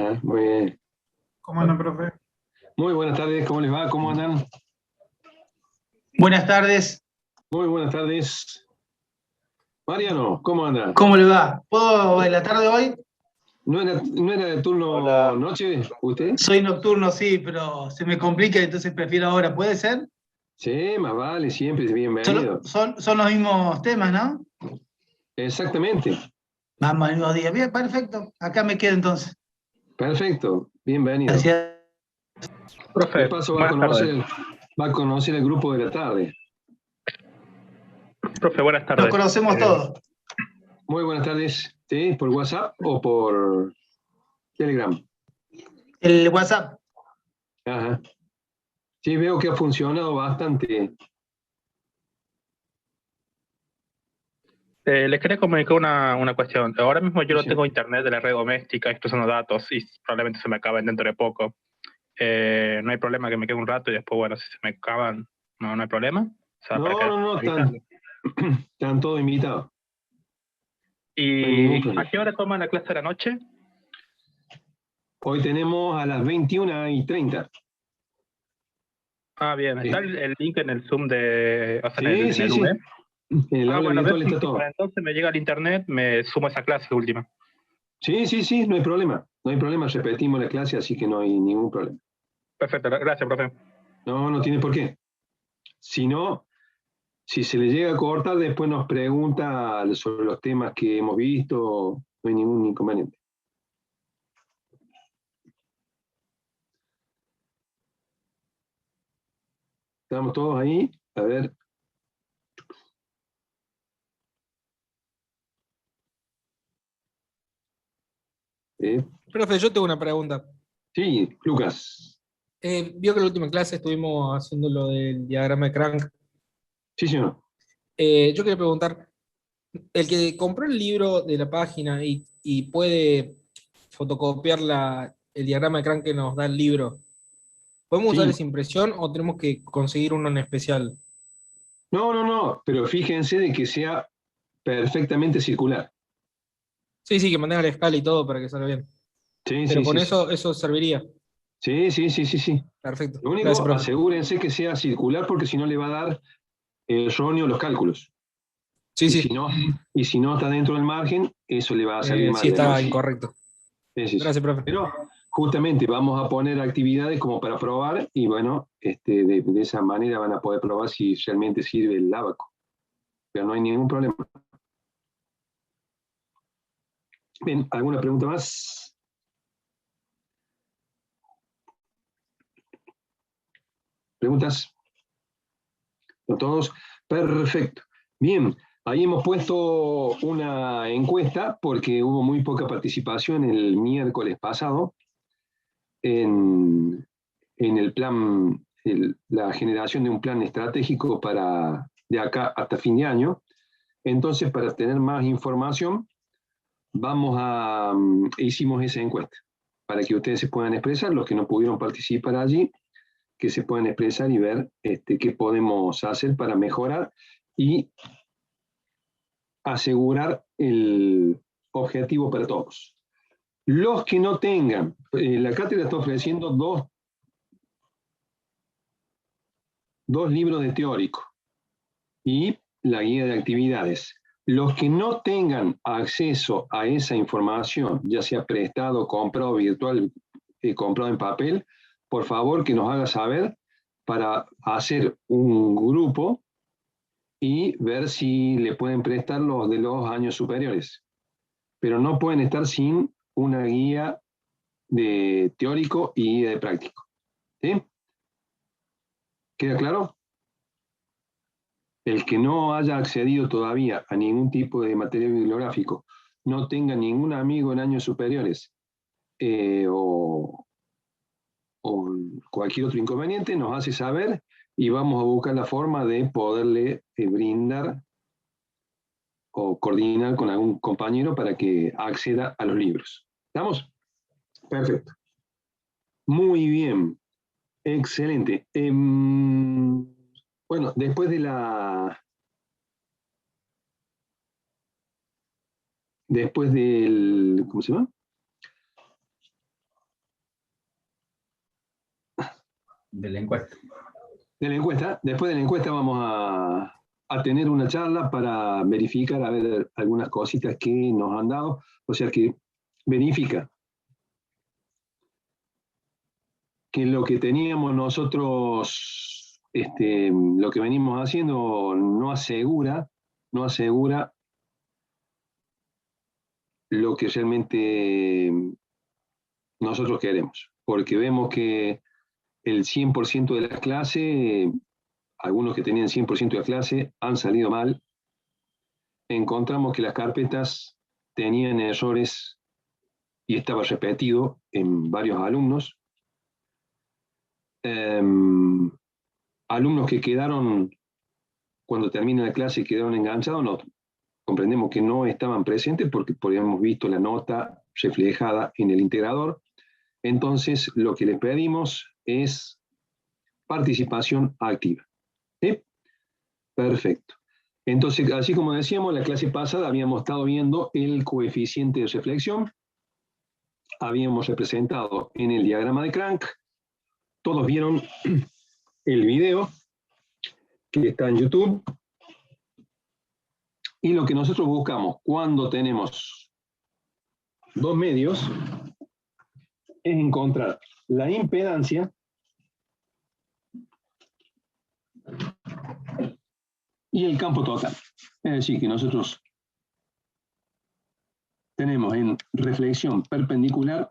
Ajá, muy bien. ¿Cómo andan, profe? Muy buenas tardes, ¿cómo les va? ¿Cómo andan? Buenas tardes, Muy buenas tardes. Mariano, ¿cómo anda? ¿cómo le va? ¿Puedo en la tarde hoy? ¿No era de turno Hola. noche usted? Soy nocturno, sí, pero se me complica, entonces prefiero ahora. ¿Puede ser? Sí, más vale, siempre es Son, bienvenido. son los mismos temas, ¿no? Exactamente. Vamos al mismo día. Bien, perfecto. Acá me quedo entonces. Perfecto, bienvenido. Gracias. De Profe, paso buenas tardes. va a conocer el grupo de la tarde. Profe, buenas Nos tardes. conocemos todos. Muy buenas tardes. ¿Sí? ¿Por WhatsApp o por Telegram? El WhatsApp. Ajá. Sí, veo que ha funcionado bastante. Les quería comunicar una cuestión. Ahora mismo yo no Sí. tengo internet de la red doméstica, estoy usando datos y probablemente se me acaben dentro de poco. No hay problema que me quede un rato y después, bueno, si se me acaban, no hay problema. O sea, para que No, avisarle. están todos invitados. No hay ningún ¿Y a problema. qué hora toman la clase de la noche? Hoy tenemos a las 21:30. Ah, bien. ¿Está el link en el Zoom de, o sea, Sí, en sí, el sí. V? En el aula Bueno, a ver virtual está si todo. para entonces me llega el internet, me sumo a esa clase última. Sí, sí, sí, no hay problema. No hay problema, repetimos la clase, así que no hay ningún problema. Perfecto, gracias, profe. No tiene por qué. Si no, si se le llega a cortar, después nos pregunta sobre los temas que hemos visto, no hay ningún inconveniente. Estamos todos ahí. A ver. Profe, yo tengo una pregunta. Sí, Lucas. Vio que en la última clase estuvimos haciendo lo del diagrama de Crank. Sí, señor. Yo quería preguntar, el que compró el libro de la página y puede fotocopiar el diagrama de Crank que nos da el libro, ¿podemos usar Sí. esa impresión o tenemos que conseguir uno en especial? No, pero fíjense de que sea perfectamente circular. Sí, que mantenga la escala y todo para que salga bien. Sí, Pero sí, con sí, sí. eso serviría. Sí. Perfecto. Lo Gracias, único, profe. asegúrense que sea circular porque si no le va a dar erróneo los cálculos. Sí, Y sí. si no está dentro del margen, eso le va a salir Sí, mal. está incorrecto. Sí. Gracias, profe. Pero justamente vamos a poner actividades como para probar y bueno, de esa manera van a poder probar si realmente sirve el ábaco. Pero no hay ningún problema. Bien, ¿alguna pregunta más? ¿Preguntas? ¿No todos? Perfecto. Bien, ahí hemos puesto una encuesta porque hubo muy poca participación el miércoles pasado en el plan, la generación de un plan estratégico para de acá hasta fin de año. Entonces, para tener más información, hicimos esa encuesta para que ustedes se puedan expresar, los que no pudieron participar allí, que se puedan expresar y ver qué podemos hacer para mejorar y asegurar el objetivo para todos. Los que no tengan, la cátedra está ofreciendo dos libros de teórico y la guía de actividades. Los que no tengan acceso a esa información, ya sea prestado, comprado virtual, comprado en papel, por favor que nos haga saber para hacer un grupo y ver si le pueden prestar los de los años superiores. Pero no pueden estar sin una guía de teórico y de práctico. ¿Sí? ¿Queda claro? El que no haya accedido todavía a ningún tipo de material bibliográfico, no tenga ningún amigo en años superiores o cualquier otro inconveniente, nos hace saber y vamos a buscar la forma de poderle brindar o coordinar con algún compañero para que acceda a los libros. ¿Estamos? Perfecto. Muy bien. Excelente. Bueno, después del, ¿cómo se llama? de la encuesta. De la encuesta. Después de la encuesta vamos a tener una charla para verificar, a ver, algunas cositas que nos han dado. O sea que verifica que lo que teníamos nosotros, lo que venimos haciendo no asegura lo que realmente nosotros queremos. Porque vemos que el 100% de la clase, algunos que tenían 100% de la clase han salido mal. Encontramos que las carpetas tenían errores y estaba repetido en varios alumnos. Alumnos que quedaron, cuando termina la clase, quedaron enganchados, no, comprendemos que no estaban presentes porque habíamos visto la nota reflejada en el integrador. Entonces, lo que les pedimos es participación activa. ¿Sí? Perfecto. Entonces, así como decíamos, la clase pasada habíamos estado viendo el coeficiente de reflexión, habíamos representado en el diagrama de Crank, todos vieron el video que está en YouTube, y lo que nosotros buscamos cuando tenemos dos medios es encontrar la impedancia y el campo total. Es decir, que nosotros tenemos en reflexión perpendicular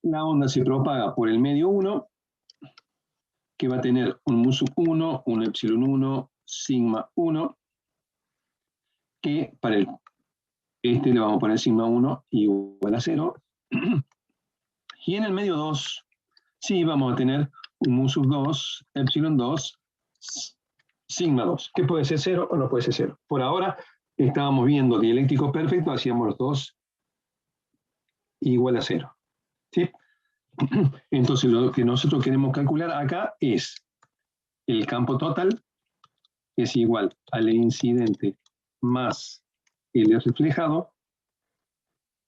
la onda se propaga por el medio 1, que va a tener un mu sub 1, un epsilon 1, sigma 1, que para le vamos a poner sigma 1 igual a 0. Y en el medio 2, sí vamos a tener un mu sub 2, epsilon 2, sigma 2, que puede ser 0 o no puede ser 0. Por ahora estábamos viendo dieléctrico perfecto, hacíamos los dos igual a 0. ¿Sí? Entonces lo que nosotros queremos calcular acá es el campo total, que es igual al incidente más el reflejado,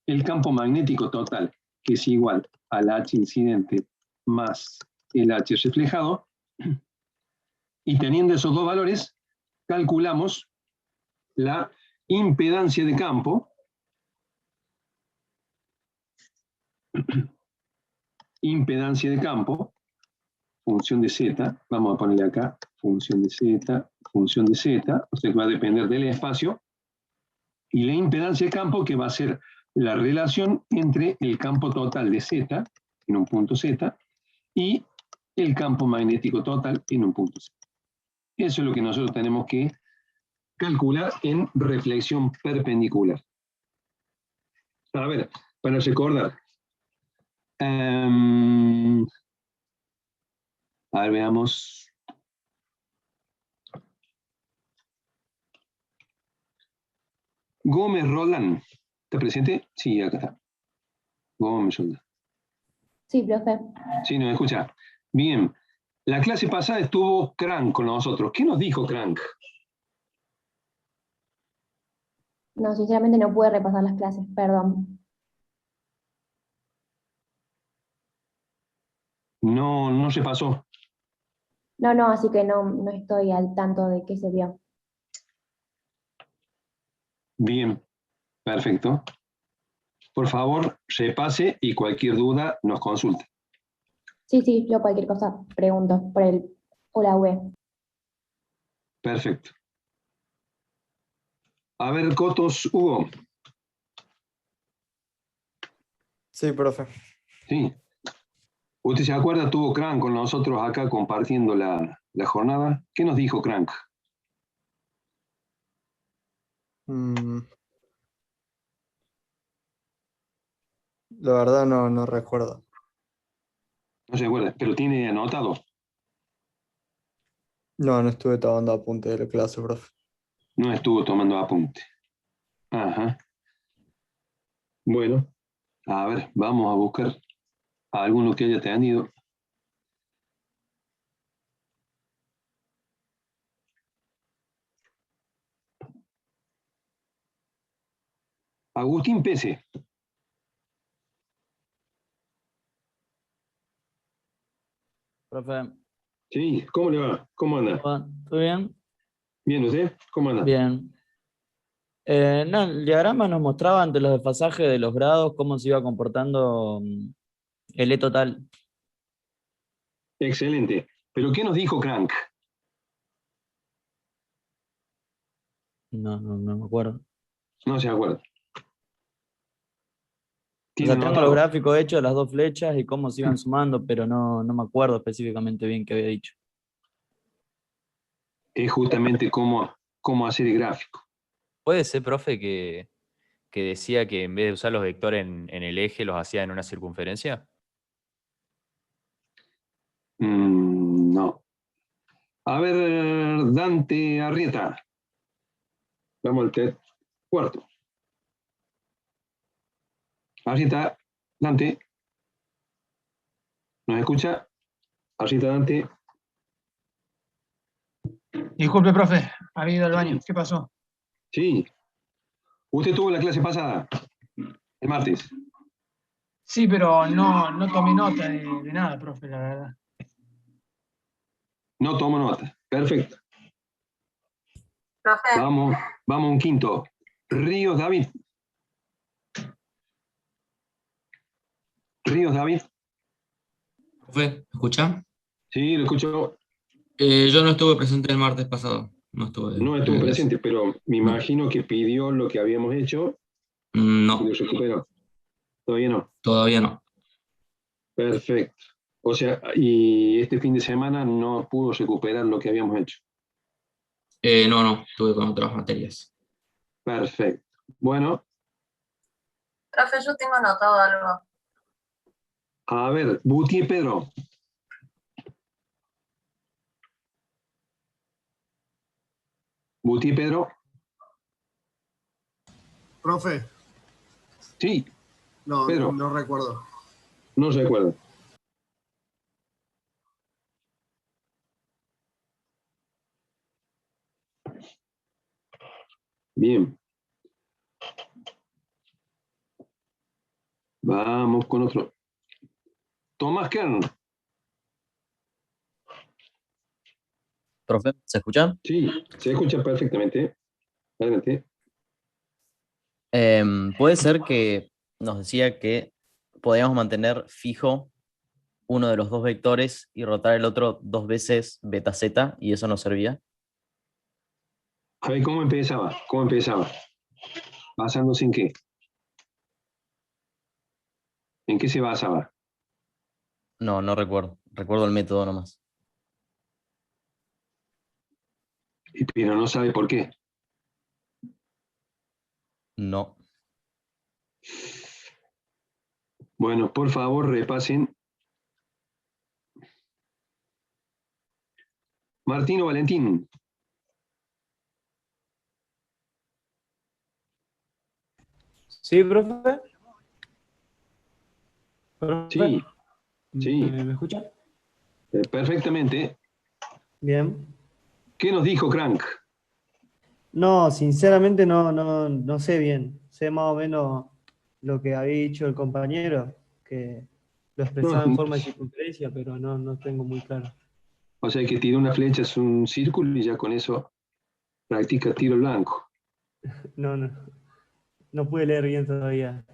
el campo magnético total, que es igual al H incidente más el H reflejado, y teniendo esos dos valores, calculamos la impedancia de campo, función de z, vamos a ponerle acá, función de z, o sea que va a depender del espacio, y la impedancia de campo, que va a ser la relación entre el campo total de z, en un punto z, y el campo magnético total en un punto z. Eso es lo que nosotros tenemos que calcular en reflexión perpendicular. A ver, para recordar. A ver, veamos. Gómez Roland. ¿Está presente? Sí, acá está. Gómez Roland. Sí, profe. Sí, nos escucha. Bien. La clase pasada estuvo Crank con nosotros. ¿Qué nos dijo Crank? No, sinceramente no pude repasar las clases, perdón. No se pasó. No, así que no estoy al tanto de qué se vio. Bien, perfecto. Por favor, repase y cualquier duda nos consulte. Sí, yo cualquier cosa pregunto por el o la web. Perfecto. A ver, Cotos, Hugo. Sí, profe. Sí. ¿Usted se acuerda? Tuvo Crank con nosotros acá compartiendo la jornada. ¿Qué nos dijo Crank? La verdad no recuerdo. No se acuerda, pero tiene anotado. No estuve tomando apunte de la clase, profe. No estuvo tomando apunte. Ajá. Bueno, a ver, vamos a buscar a alguno que haya tenido. Agustín Pese. Profe, Sí, ¿cómo le va? ¿Cómo anda? ¿cómo va? ¿Todo bien? Bien, ¿usted? ¿Cómo anda? Bien. No, el diagrama nos mostraba ante los desfasajes de los grados cómo se iba comportando el E total. Excelente. ¿Pero qué nos dijo Crank? No me acuerdo. No se acuerda. O ¿Tiene sea, tengo los anotado? gráficos hechos de las dos flechas y cómo se iban sumando, pero no me acuerdo específicamente bien qué había dicho. Es justamente cómo hacer el gráfico. Puede ser, profe, que decía que en vez de usar los vectores en el eje, los hacía en una circunferencia. No. A ver, Dante Arrieta. Vamos al cuarto. Arrieta, Dante. ¿Nos escucha? Arrieta, Dante. Disculpe, profe, había ido al baño. ¿Qué pasó? Sí. Usted tuvo la clase pasada, el martes. Sí, pero no tomé nota de nada, profe, la verdad. No tomo nota. Perfecto. Profe, Vamos a un quinto. Ríos David. Ríos David. Profe, ¿me escucha? Sí, lo escucho. Yo no estuve presente el martes pasado. No estuve. No en estuvo la clase. presente, pero me No. imagino que pidió lo que habíamos hecho y No, lo recuperó. Todavía no. todavía no. Perfecto. O sea, y este fin de semana no pudo recuperar lo que habíamos hecho. No, estuve con otras materias. Perfecto. Bueno, profe, yo tengo anotado algo. a ver, Butié Pedro. Butié Pedro. Profe, Sí, no, Pedro. no recuerdo. No se acuerda. Bien. Vamos con otro. Tomás Kern. Profe, ¿se escucha? Sí, se escucha perfectamente. Adelante. Puede ser que nos decía que podíamos mantener fijo uno de los dos vectores y rotar el otro dos veces beta z y eso nos servía. A ver, ¿cómo empezaba? ¿Cómo empezaba? ¿Basándose en qué? ¿En qué se basaba? No recuerdo. Recuerdo el método nomás. Pero no sabe por qué. No. Bueno, por favor, repasen. Martino Valentín. Sí, profe. ¿Profe? Sí, sí. ¿Me escucha? Perfectamente. Bien. ¿Qué nos dijo Crank? No, sinceramente no sé bien. Sé más o menos lo que había dicho el compañero, que lo expresaba en No, forma de circunferencia, pero no tengo muy claro. o sea, que tira una flecha, es un círculo y ya con eso practica tiro blanco. No pude leer bien todavía,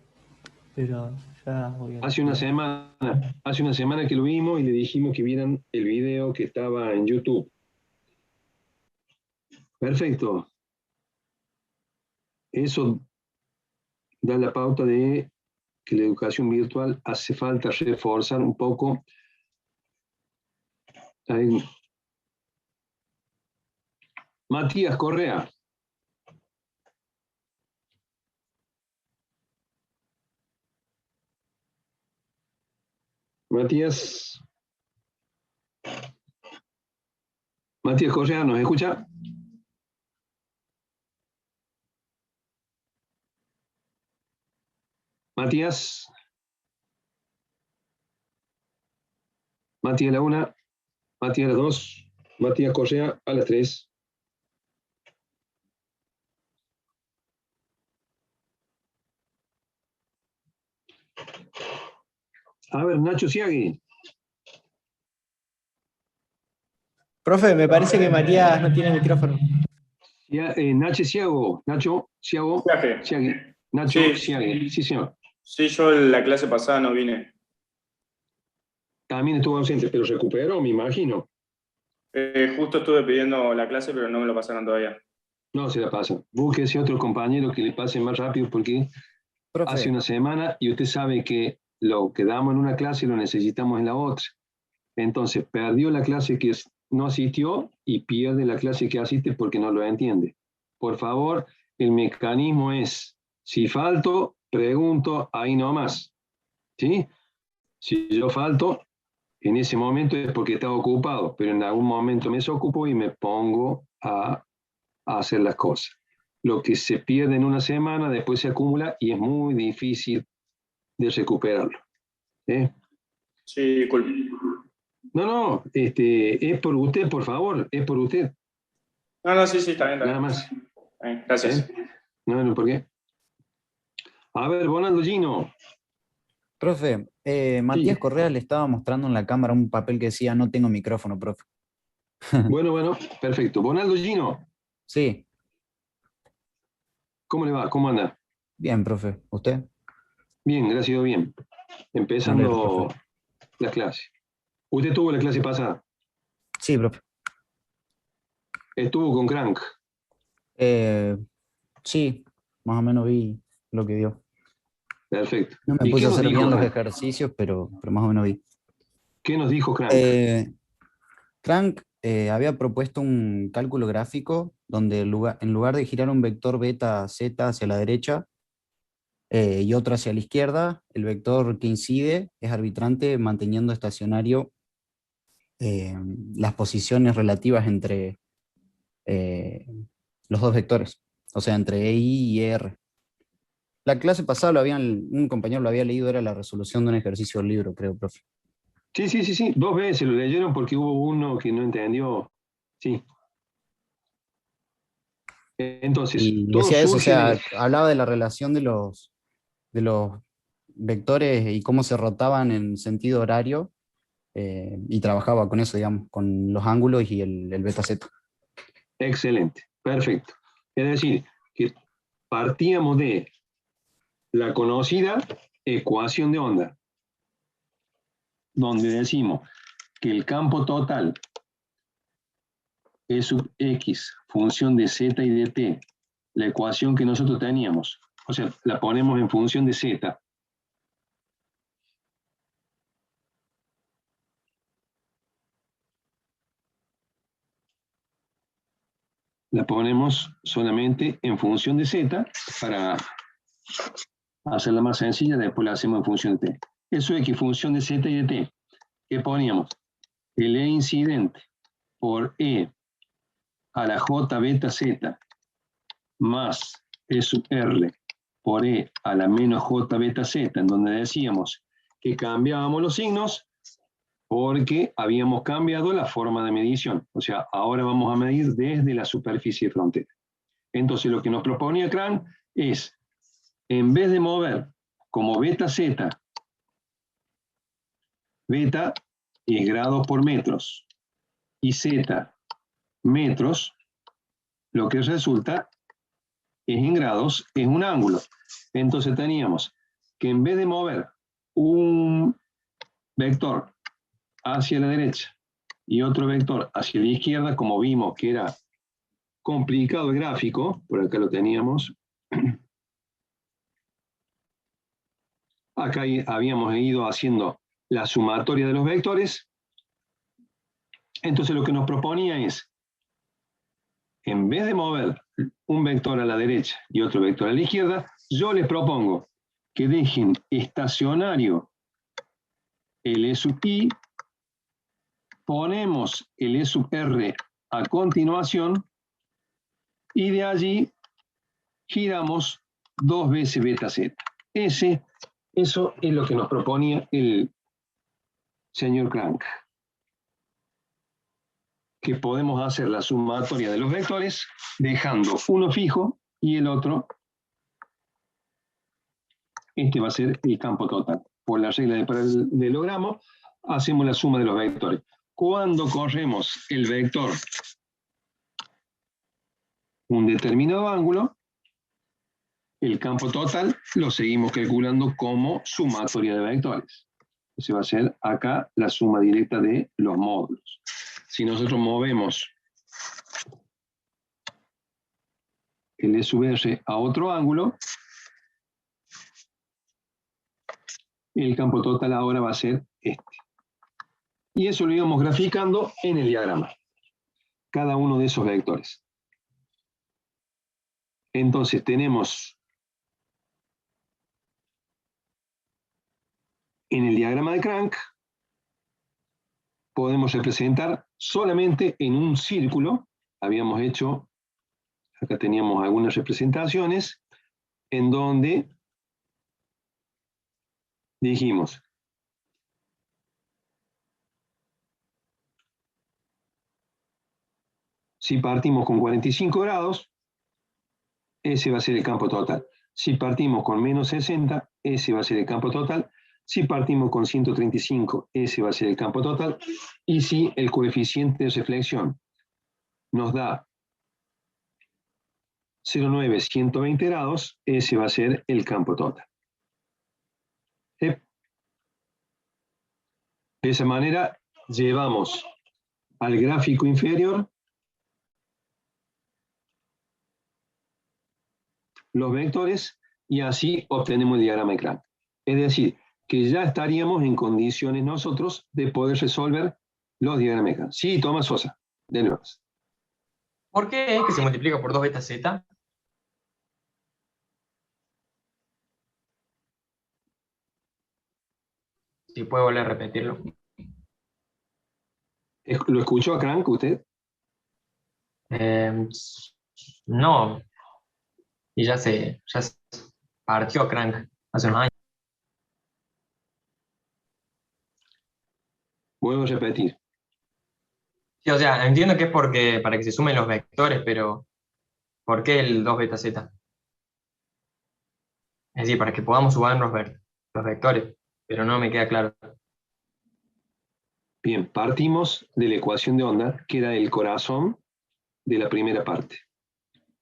pero ya voy a... Hace una semana que lo vimos y le dijimos que vieran el video que estaba en YouTube. Perfecto. Eso da la pauta de que la educación virtual hace falta reforzar un poco. Ahí. Matías Correa. Matías Correa, ¿nos escucha? Matías a la 1, Matías a las 2, Matías Correa a las 3. A ver, Nacho Siagui. Profe, me parece que Matías no tiene micrófono. Nacho Siago. Nacho Siago. Viaje. Siagui. Nacho Sí. Siagui. Sí, señor. Sí, yo la clase pasada no vine. También estuvo ausente, pero recuperó, me imagino. Justo estuve pidiendo la clase, pero no me lo pasaron todavía. No se la pasa. Búsquese otro compañero que le pase más rápido porque Profe. hace una semana y usted sabe que lo que damos en una clase lo necesitamos en la otra. Entonces, perdió la clase que no asistió y pierde la clase que asiste porque no lo entiende. Por favor, el mecanismo es, si falto, pregunto ahí nomás. ¿Sí? Si yo falto, en ese momento es porque estaba ocupado, pero en algún momento me desocupo y me pongo a hacer las cosas. Lo que se pierde en una semana después se acumula y es muy difícil de recuperarlo. Sí, disculpe. No, es por usted, por favor, es por usted. No, sí, está bien. Nada más. Gracias. No, ¿por qué? A ver, Bonaldo Gino. Profe, Matías Correa le estaba mostrando en la cámara un papel que decía no tengo micrófono, profe. Bueno, perfecto. Bonaldo Gino. Sí. ¿Cómo le va? ¿Cómo anda? Bien, profe. ¿Usted? Bien, gracias, bien. Empezando la clase. ¿Usted tuvo la clase pasada? Sí, profe. ¿Estuvo con Crank? Sí, más o menos vi lo que dio. Perfecto. No me puse a hacer bien los ejercicios, pero más o menos vi. ¿Qué nos dijo Crank? Crank había propuesto un cálculo gráfico donde en lugar de girar un vector beta z hacia la derecha y otro hacia la izquierda, el vector que incide es arbitrante manteniendo estacionario las posiciones relativas entre los dos vectores, o sea, entre EI y ER. La clase pasada un compañero lo había leído, era la resolución de un ejercicio del libro, creo, profe. Sí, 2 veces lo leyeron porque hubo uno que no entendió. Sí. Entonces, y todo decía eso, o surge sea, hablaba de la relación de los vectores y cómo se rotaban en sentido horario, y trabajaba con eso, digamos, con los ángulos y el beta z. Excelente, perfecto. Es decir, que partíamos de la conocida ecuación de onda, donde decimos que el campo total E sub x, función de z y de t, la ecuación que nosotros teníamos, o sea, la ponemos en función de z. La ponemos solamente en función de z para hacerla más sencilla, después la hacemos en función de t. Eso es que función de z y de t, ¿qué poníamos? El E incidente por E a la J beta Z más E sub R por E a la menos J beta Z, en donde decíamos que cambiábamos los signos porque habíamos cambiado la forma de medición. O sea, ahora vamos a medir desde la superficie de frontera. Entonces, lo que nos proponía Crank es, en vez de mover como beta Z, beta es grados por metros y Z metros, lo que resulta es en grados, es un ángulo. Entonces teníamos que en vez de mover un vector hacia la derecha y otro vector hacia la izquierda, como vimos que era complicado el gráfico, por acá lo teníamos, acá habíamos ido haciendo la sumatoria de los vectores. Entonces lo que nos proponía es, en vez de mover un vector a la derecha y otro vector a la izquierda, yo les propongo que dejen estacionario el E sub i, ponemos el E sub r a continuación y de allí giramos 2 veces beta z. Eso es lo que nos proponía el señor Crank. Que podemos hacer la sumatoria de los vectores dejando uno fijo y el otro, este va a ser el campo total. por la regla del paralelogramo, hacemos la suma de los vectores. Cuando corremos el vector un determinado ángulo, el campo total lo seguimos calculando como sumatoria de vectores. Se va a hacer acá la suma directa de los módulos. Si nosotros movemos el E sub R a otro ángulo, el campo total ahora va a ser este. Y eso lo íbamos graficando en el diagrama. Cada uno de esos vectores. Entonces tenemos en el diagrama de Crank, podemos representar solamente en un círculo. Habíamos hecho, acá teníamos algunas representaciones, en donde dijimos, si partimos con 45 grados, ese va a ser el campo total. Si partimos con menos 60, ese va a ser el campo total. Si partimos con 135, ese va a ser el campo total. Y si el coeficiente de reflexión nos da 0,9, 120 grados, ese va a ser el campo total. De esa manera llevamos al gráfico inferior los vectores y así obtenemos el diagrama de Crank. Es decir, que ya estaríamos en condiciones nosotros de poder resolver los diagramas de Crank. Sí, Tomás Sosa, de nuevo. ¿Por qué es que se multiplica por 2 beta z? Si puede volver a repetirlo. ¿Lo escuchó a Crank usted? No. Y ya se partió Crank hace unos años. Vuelvo a repetir. Sí, o sea, entiendo que es porque para que se sumen los vectores, pero ¿por qué el 2 beta z? Es decir, para que podamos sumar los vectores, pero no me queda claro. Bien, partimos de la ecuación de onda, que era el corazón de la primera parte.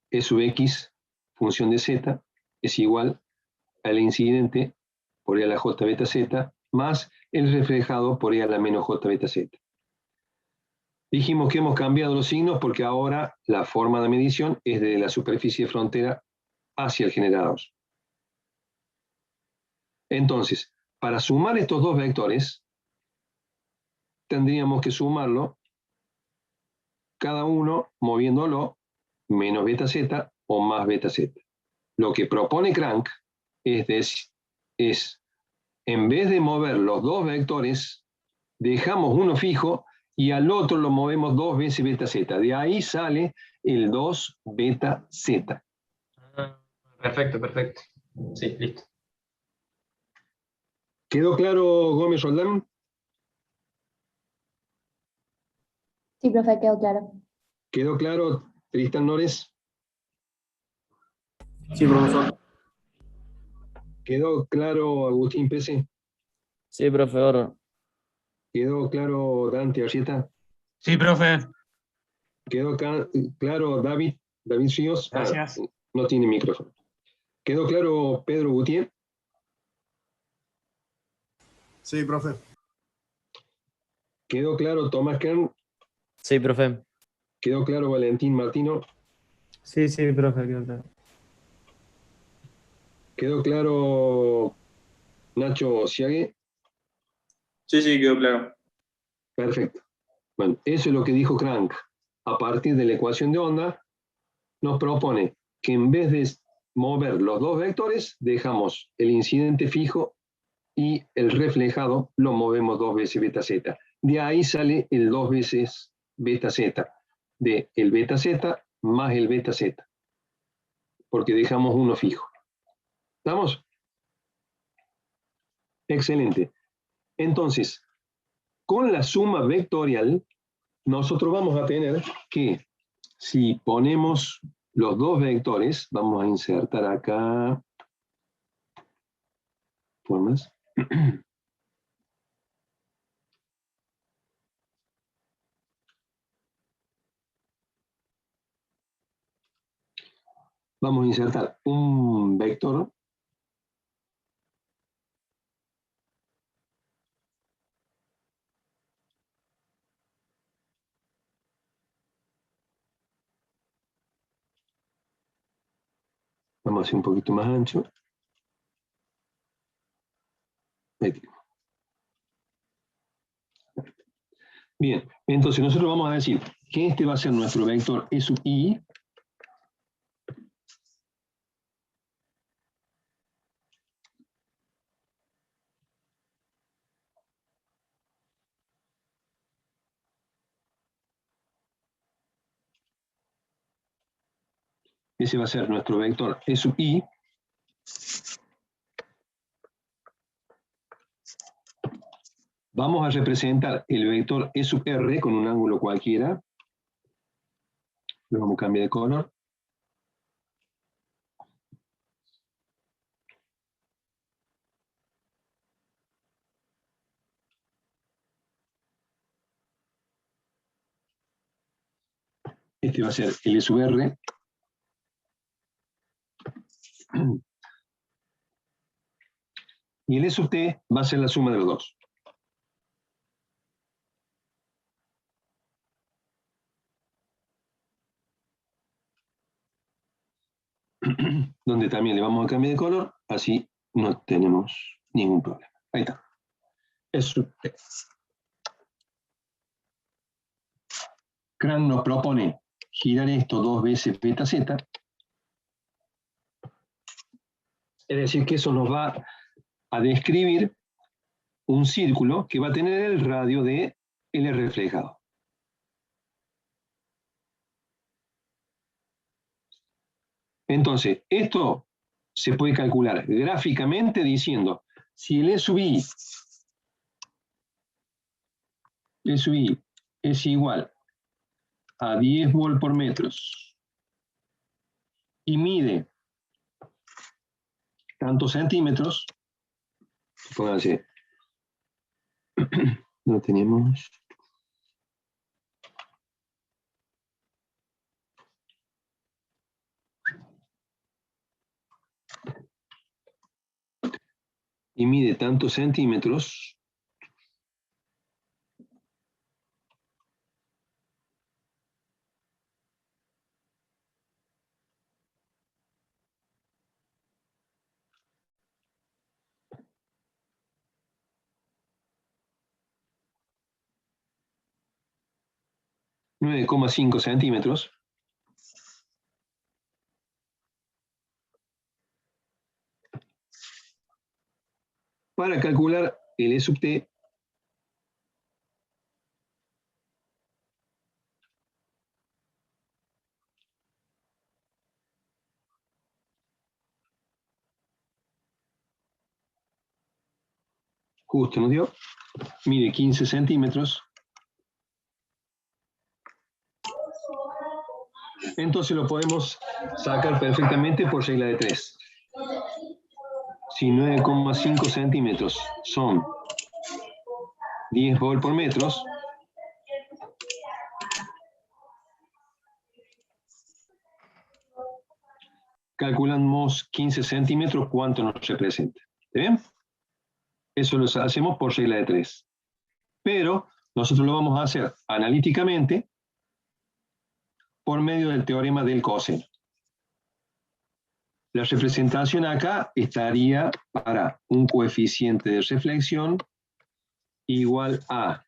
E sub x, función de z, es igual al incidente por E a la j beta z, más el reflejado por E a la menos j beta z. Dijimos que hemos cambiado los signos porque ahora la forma de medición es de la superficie de frontera hacia el generador. Entonces, para sumar estos dos vectores, tendríamos que sumarlo, cada uno moviéndolo menos beta z o más beta z. Lo que propone Crank es en vez de mover los dos vectores, dejamos uno fijo y al otro lo movemos 2 veces beta z. De ahí sale el 2 beta z. Perfecto, perfecto. Sí, listo. ¿Quedó claro, Gómez Roldán? Sí, profe, quedó claro. ¿Quedó claro, Tristan Nores? Sí, profesor. ¿Quedó claro, Agustín Pese? Sí, profesor. ¿Quedó claro, Dante Arrieta? Sí, profe. ¿Quedó claro, David Ríos? Gracias. No tiene micrófono. ¿Quedó claro, Pedro Gutiérrez? Sí, profe. ¿Quedó claro, Tomás Kern? Sí, profe. ¿Quedó claro, Valentín Martino? Sí, sí, profe, quedó claro. ¿Quedó claro, Nacho Siague? Sí, sí, quedó claro. Perfecto. Bueno, eso es lo que dijo Crank. A partir de la ecuación de onda, nos propone que en vez de mover los dos vectores, dejamos el incidente fijo y el reflejado lo movemos 2 veces beta z. De ahí sale el 2 veces beta z, de el beta z más el beta z, porque dejamos uno fijo. ¿Estamos? Excelente. Entonces, con la suma vectorial, nosotros vamos a tener que, si ponemos los dos vectores, vamos a insertar acá formas. Vamos a insertar un vector vamos a hacer un poquito más ancho. Ahí tenemos. Bien, entonces nosotros vamos a decir que este va a ser nuestro vector E sub I. Ese va a ser nuestro vector E sub I. Vamos a representar el vector E sub R con un ángulo cualquiera. Lo vamos a cambiar de color. Este va a ser el E sub R. Y el E sub T va a ser la suma de los dos. Donde también le vamos a cambiar de color, así no tenemos ningún problema. Ahí está. E sub T. Crank nos propone girar esto 2 veces beta z. Es decir, que eso nos va a describir un círculo que va a tener el radio de L reflejado. Entonces, esto se puede calcular gráficamente diciendo, si el E sub I es igual a 10 volt por metros y mide tantos centímetros, pónganse, no tenemos... y mide tantos centímetros, (9,5 centímetros). Para calcular el E sub T, justo nos dio, mide 15 centímetros. Entonces lo podemos sacar perfectamente por regla de 3. Si 9,5 centímetros son 10 volt por metros, calculamos 15 centímetros, ¿cuánto nos representa? ¿Está bien? Eso lo hacemos por regla de 3. Pero nosotros lo vamos a hacer analíticamente por medio del teorema del coseno. La representación acá estaría para un coeficiente de reflexión igual a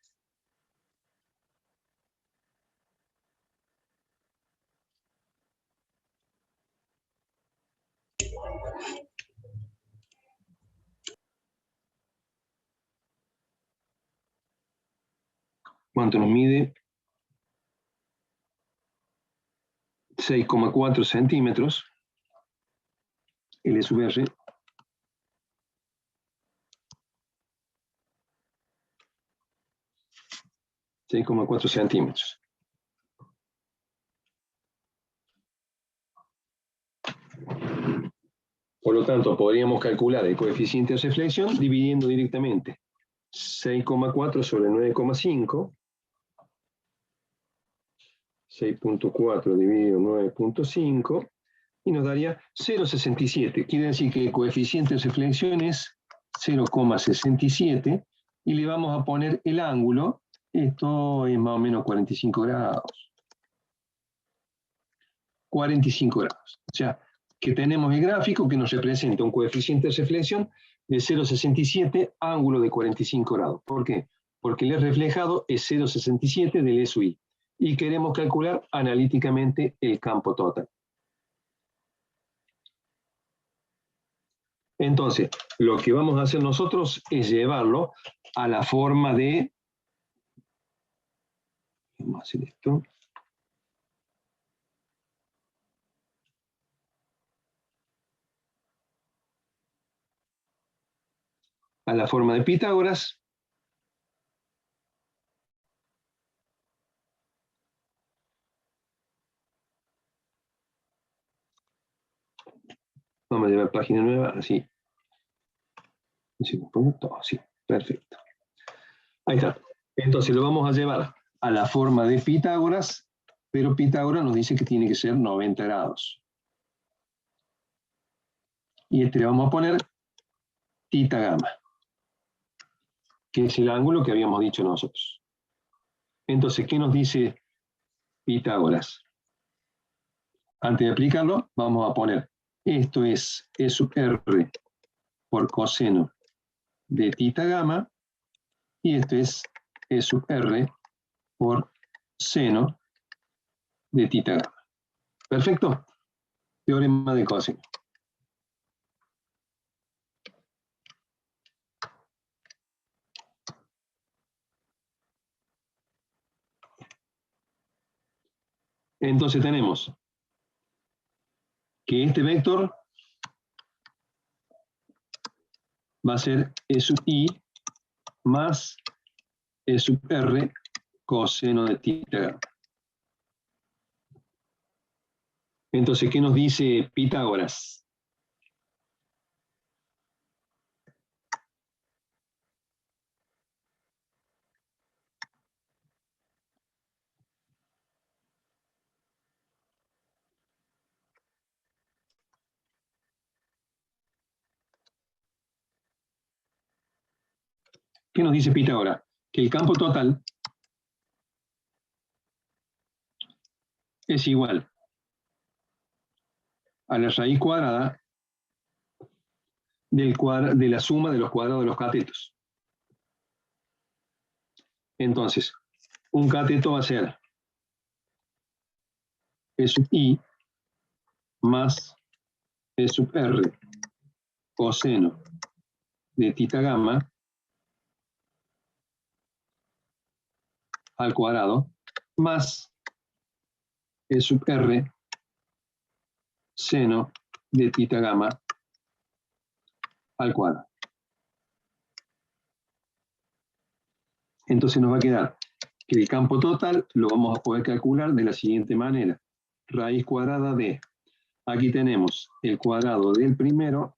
¿cuánto nos mide? 6,4 centímetros. L sub R. (6,4 centímetros). Por lo tanto, podríamos calcular el coeficiente de reflexión dividiendo directamente 6,4 sobre 9,5. 6.4 dividido 9.5 y nos daría 0,67. Quiere decir que el coeficiente de reflexión es 0,67 y le vamos a poner el ángulo. Esto es más o menos 45 grados. 45 grados. O sea, que tenemos el gráfico que nos representa un coeficiente de reflexión de 0,67, ángulo de 45 grados. ¿Por qué? Porque el reflejado es 0,67 del SUI. Y queremos calcular analíticamente el campo total. Entonces, lo que vamos a hacer nosotros es llevarlo a la forma de... Vamos a hacer esto. A la forma de Pitágoras. Vamos a llevar página nueva, así. Sí, perfecto. Ahí está. Entonces lo vamos a llevar a la forma de Pitágoras, pero Pitágoras nos dice que tiene que ser 90 grados. Y le vamos a poner θ gamma, que es el ángulo que habíamos dicho nosotros. Entonces, ¿qué nos dice Pitágoras? Antes de aplicarlo, vamos a poner, esto es E sub R por coseno de θ gamma, y esto es E sub R por seno de θ gamma. ¿Perfecto? Teorema de coseno. Entonces tenemos que este vector va a ser E sub I más E sub R coseno de θ gamma. Entonces, ¿qué nos dice Pitágoras? ¿Qué nos dice Pitágoras? Que el campo total es igual a la raíz cuadrada de la suma de los cuadrados de los catetos. Entonces, un cateto va a ser E sub I más E sub R coseno de θ gamma al cuadrado más E sub R seno de θ gamma al cuadrado. Entonces nos va a quedar que el campo total lo vamos a poder calcular de la siguiente manera. Raíz cuadrada de, aquí tenemos el cuadrado del primero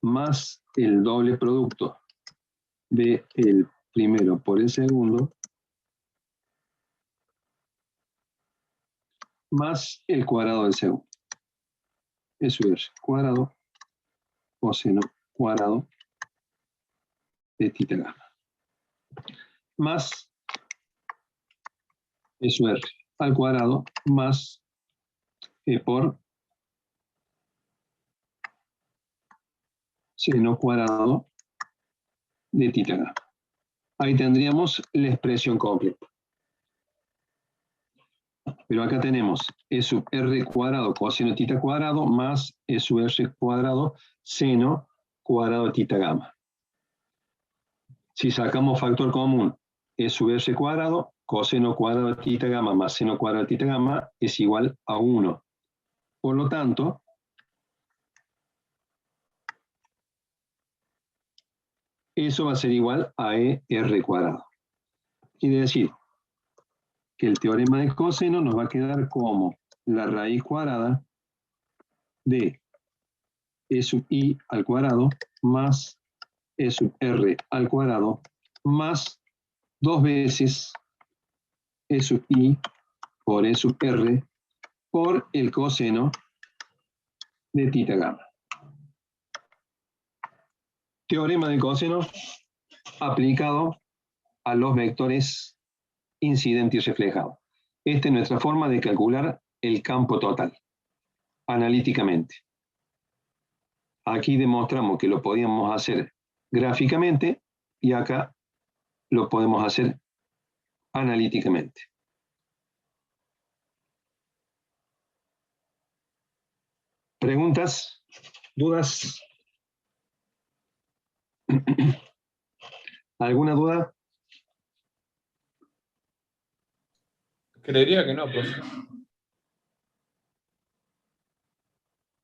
más el doble producto del primero por el segundo más el cuadrado del segundo. Eso es cuadrado coseno cuadrado de θ gamma. Más eso es al cuadrado más E por seno cuadrado de θ gamma. Ahí tendríamos la expresión completa. Pero acá tenemos E sub R cuadrado coseno de θ cuadrado más E sub R cuadrado seno cuadrado de θ gamma. Si sacamos factor común, E sub R cuadrado coseno cuadrado de θ gamma más seno cuadrado de θ gamma es igual a 1. Por lo tanto, eso va a ser igual a ER cuadrado. Quiere decir que el teorema de coseno nos va a quedar como la raíz cuadrada de E sub I al cuadrado más E sub R al cuadrado más 2 veces E sub I por E sub R por el coseno de tita gamma. Teorema de coseno aplicado a los vectores incidente y reflejado. Esta es nuestra forma de calcular el campo total, analíticamente. Aquí demostramos que lo podíamos hacer gráficamente y acá lo podemos hacer analíticamente. ¿Preguntas? ¿Dudas? ¿Alguna duda? Creería que no, profe.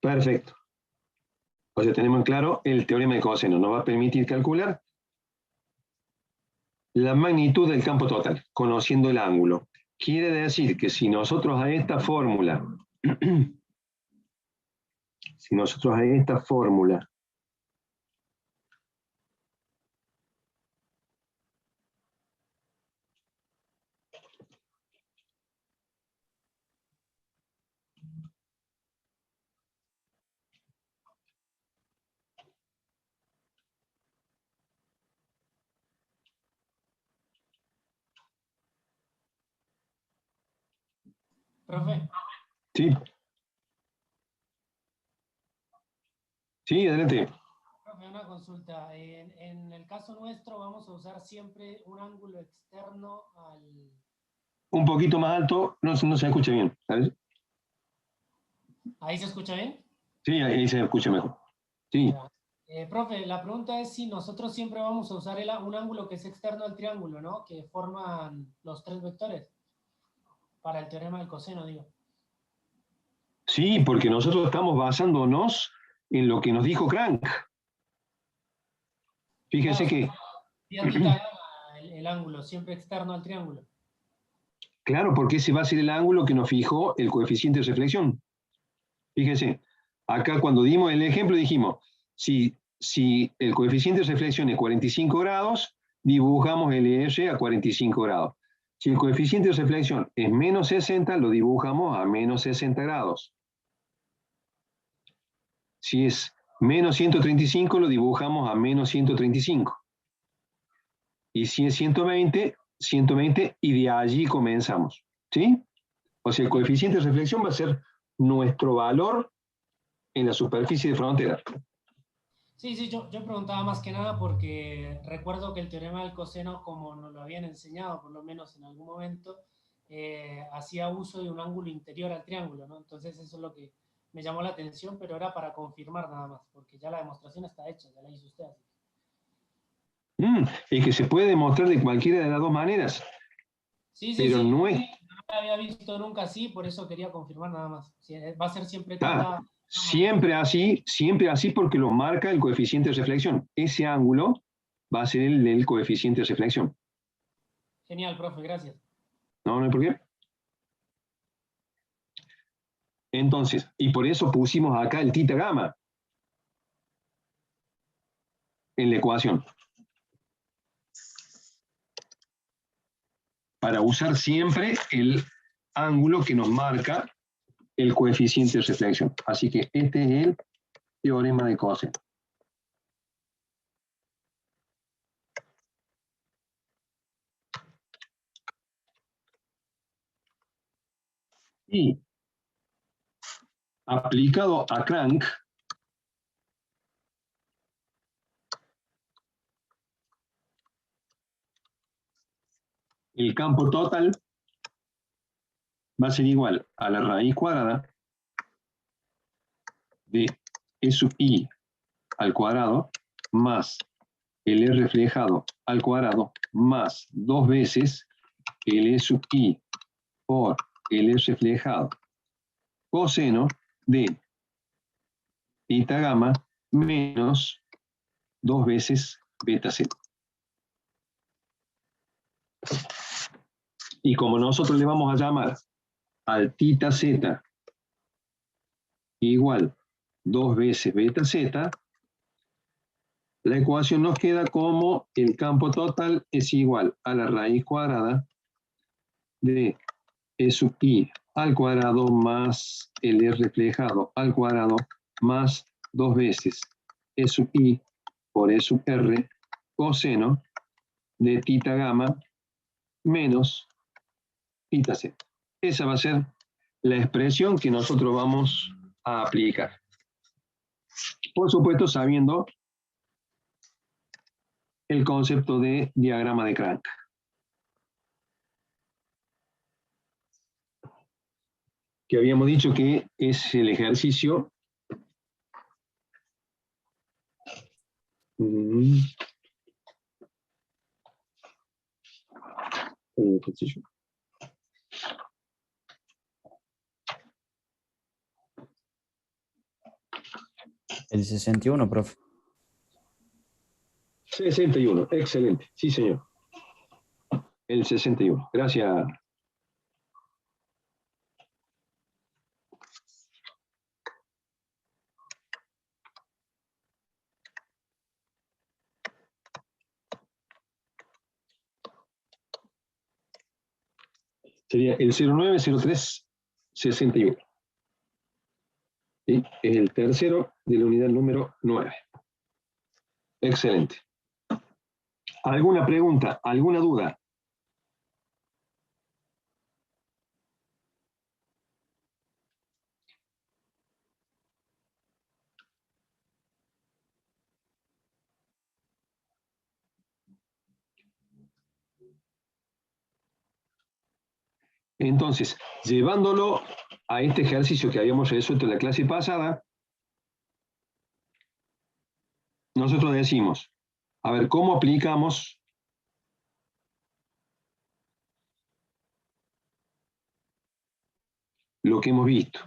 Perfecto. O sea, tenemos en claro el teorema de coseno. Nos va a permitir calcular la magnitud del campo total, conociendo el ángulo. Quiere decir que si nosotros a esta fórmula, Profe, ¿sí? Sí, adelante. profe, una consulta. En el caso nuestro vamos a usar siempre un ángulo externo al... Un poquito más alto, no se escucha bien, ¿sabes? ¿Ahí se escucha bien? Sí, ahí se escucha mejor. Sí. Profe, la pregunta es si nosotros siempre vamos a usar un ángulo que es externo al triángulo, ¿no? Que forman los tres vectores. Para el teorema del coseno, digo. Sí, porque nosotros estamos basándonos en lo que nos dijo Crank. Fíjense que... el ángulo, siempre externo al triángulo. Claro, porque ese va a ser el ángulo que nos fijó el coeficiente de reflexión. Fíjense, acá cuando dimos el ejemplo dijimos, si el coeficiente de reflexión es 45 grados, dibujamos el R a 45 grados. Si el coeficiente de reflexión es menos 60, lo dibujamos a menos 60 grados. Si es menos 135, lo dibujamos a menos 135. Y si es 120, 120, y de allí comenzamos. ¿Sí? O sea, el coeficiente de reflexión va a ser nuestro valor en la superficie de frontera. Sí, yo preguntaba más que nada porque recuerdo que el teorema del coseno, como nos lo habían enseñado, por lo menos en algún momento, hacía uso de un ángulo interior al triángulo, ¿no? Entonces eso es lo que me llamó la atención, pero era para confirmar nada más, porque ya la demostración está hecha, ya la hizo usted. Así. Y que se puede demostrar de cualquiera de las dos maneras. Sí, pero no es... No la había visto nunca así, por eso quería confirmar nada más. Va a ser siempre siempre así porque lo marca el coeficiente de reflexión. Ese ángulo va a ser el del coeficiente de reflexión. Genial, profe, gracias. No hay por qué. Entonces, y por eso pusimos acá el tita gamma en la ecuación. Para usar siempre el ángulo que nos marca el coeficiente de reflexión. Así que este es el teorema de coseno. Y aplicado a Crank, el campo total va a ser igual a la raíz cuadrada de E sub I al cuadrado más el E reflejado al cuadrado más 2 veces el E sub I por el E reflejado coseno de tita gamma menos 2 veces beta z. Y como nosotros le vamos a llamar al tita z igual 2 veces beta z, la ecuación nos queda como el campo total es igual a la raíz cuadrada de E sub i al cuadrado más el E reflejado al cuadrado más 2 veces E sub i por E sub r coseno de tita gamma menos tita z. Esa va a ser la expresión que nosotros vamos a aplicar. Por supuesto, sabiendo el concepto de diagrama de Crank. Que habíamos dicho que es el ejercicio El 61, profe. 61, excelente, sí señor. El 61, gracias. Sería el 090361. ¿Sí? Es el tercero de la unidad número 9. Excelente. ¿Alguna pregunta? ¿Alguna duda? Entonces, llevándolo a este ejercicio que habíamos resuelto en la clase pasada, nosotros decimos, a ver, ¿cómo aplicamos lo que hemos visto?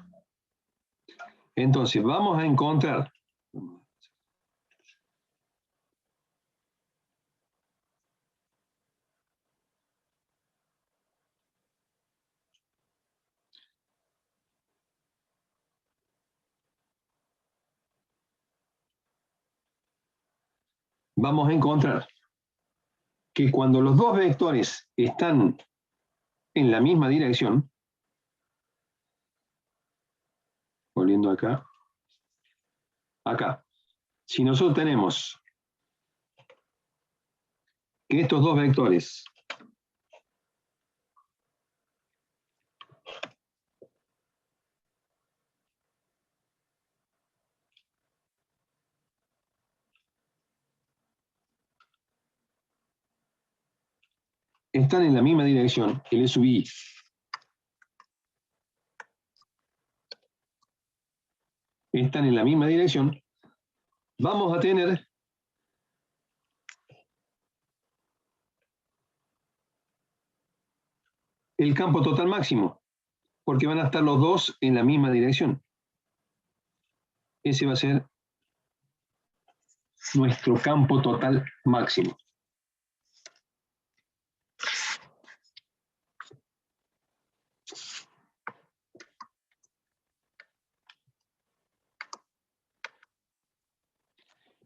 Entonces, vamos a encontrar que cuando los dos vectores están en la misma dirección, volviendo acá, si nosotros tenemos que estos dos vectores están en la misma dirección, el E sub i están en la misma dirección, vamos a tener el campo total máximo, porque van a estar los dos en la misma dirección. Ese va a ser nuestro campo total máximo.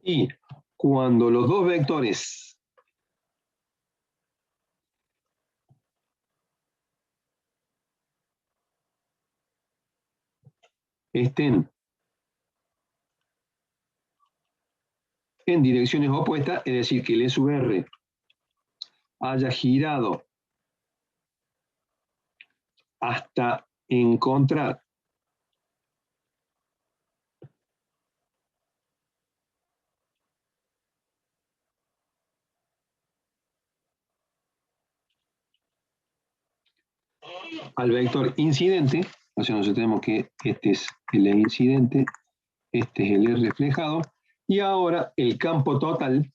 Y cuando los dos vectores estén en direcciones opuestas, es decir, que el E sub r haya girado hasta encontrar al vector incidente, o sea, nosotros tenemos que este es el E incidente, este es el E reflejado, y ahora el campo total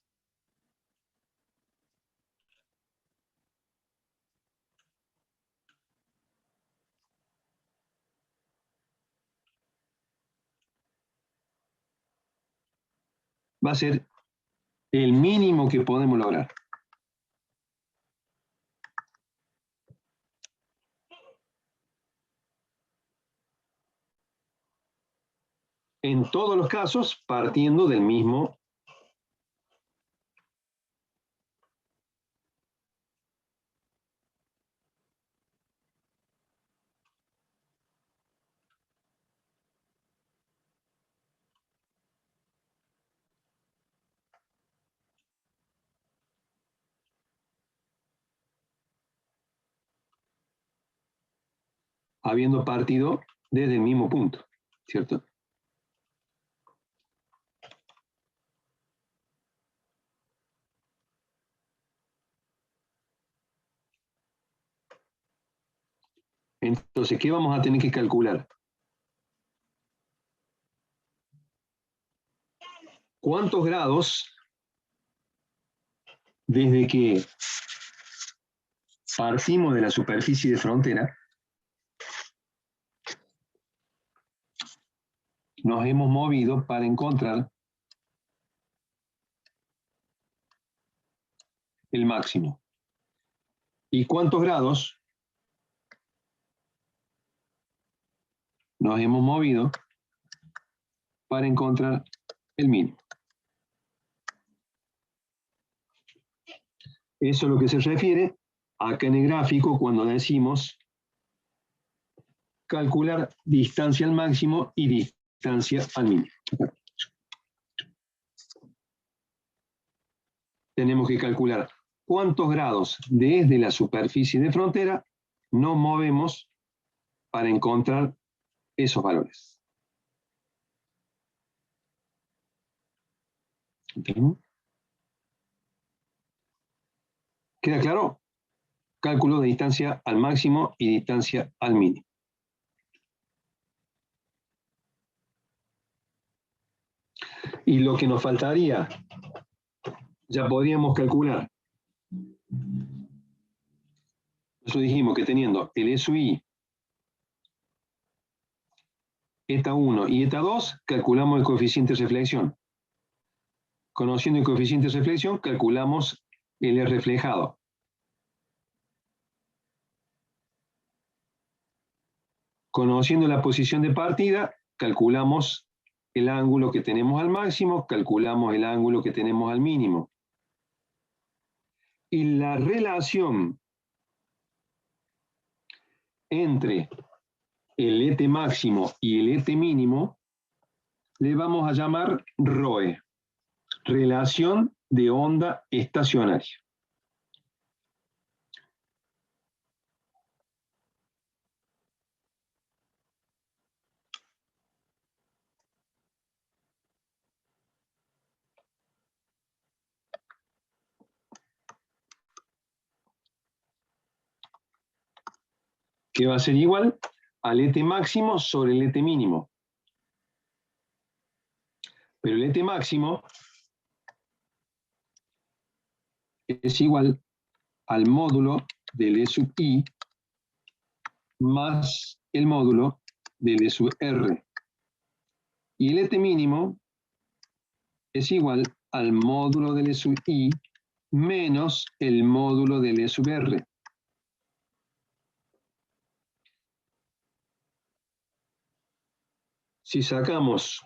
va a ser el mínimo que podemos lograr. En todos los casos, partiendo del mismo habiendo partido desde el mismo punto, ¿cierto? Entonces, ¿qué vamos a tener que calcular? ¿Cuántos grados desde que partimos de la superficie de frontera nos hemos movido para encontrar el máximo? ¿Y cuántos grados nos hemos movido para encontrar el mínimo? Eso es lo que se refiere acá en el gráfico cuando decimos calcular distancia al máximo y distancia al mínimo. Tenemos que calcular cuántos grados desde la superficie de frontera nos movemos para encontrar esos valores. ¿Entendemos? ¿Queda claro? Cálculo de distancia al máximo y distancia al mínimo. Y lo que nos faltaría, ya podríamos calcular. Nosotros dijimos que teniendo el SUI, eta 1 y eta 2, calculamos el coeficiente de reflexión. Conociendo el coeficiente de reflexión, calculamos el R reflejado. Conociendo la posición de partida, calculamos el ángulo que tenemos al máximo, calculamos el ángulo que tenemos al mínimo. Y la relación entre el ET máximo y el ET mínimo le vamos a llamar ROE, relación de onda estacionaria. Que va a ser igual al ET máximo sobre el ET mínimo. Pero el ET máximo es igual al módulo del E sub I más el módulo del E sub R. Y el ET mínimo es igual al módulo del E sub I menos el módulo del E sub R. Si sacamos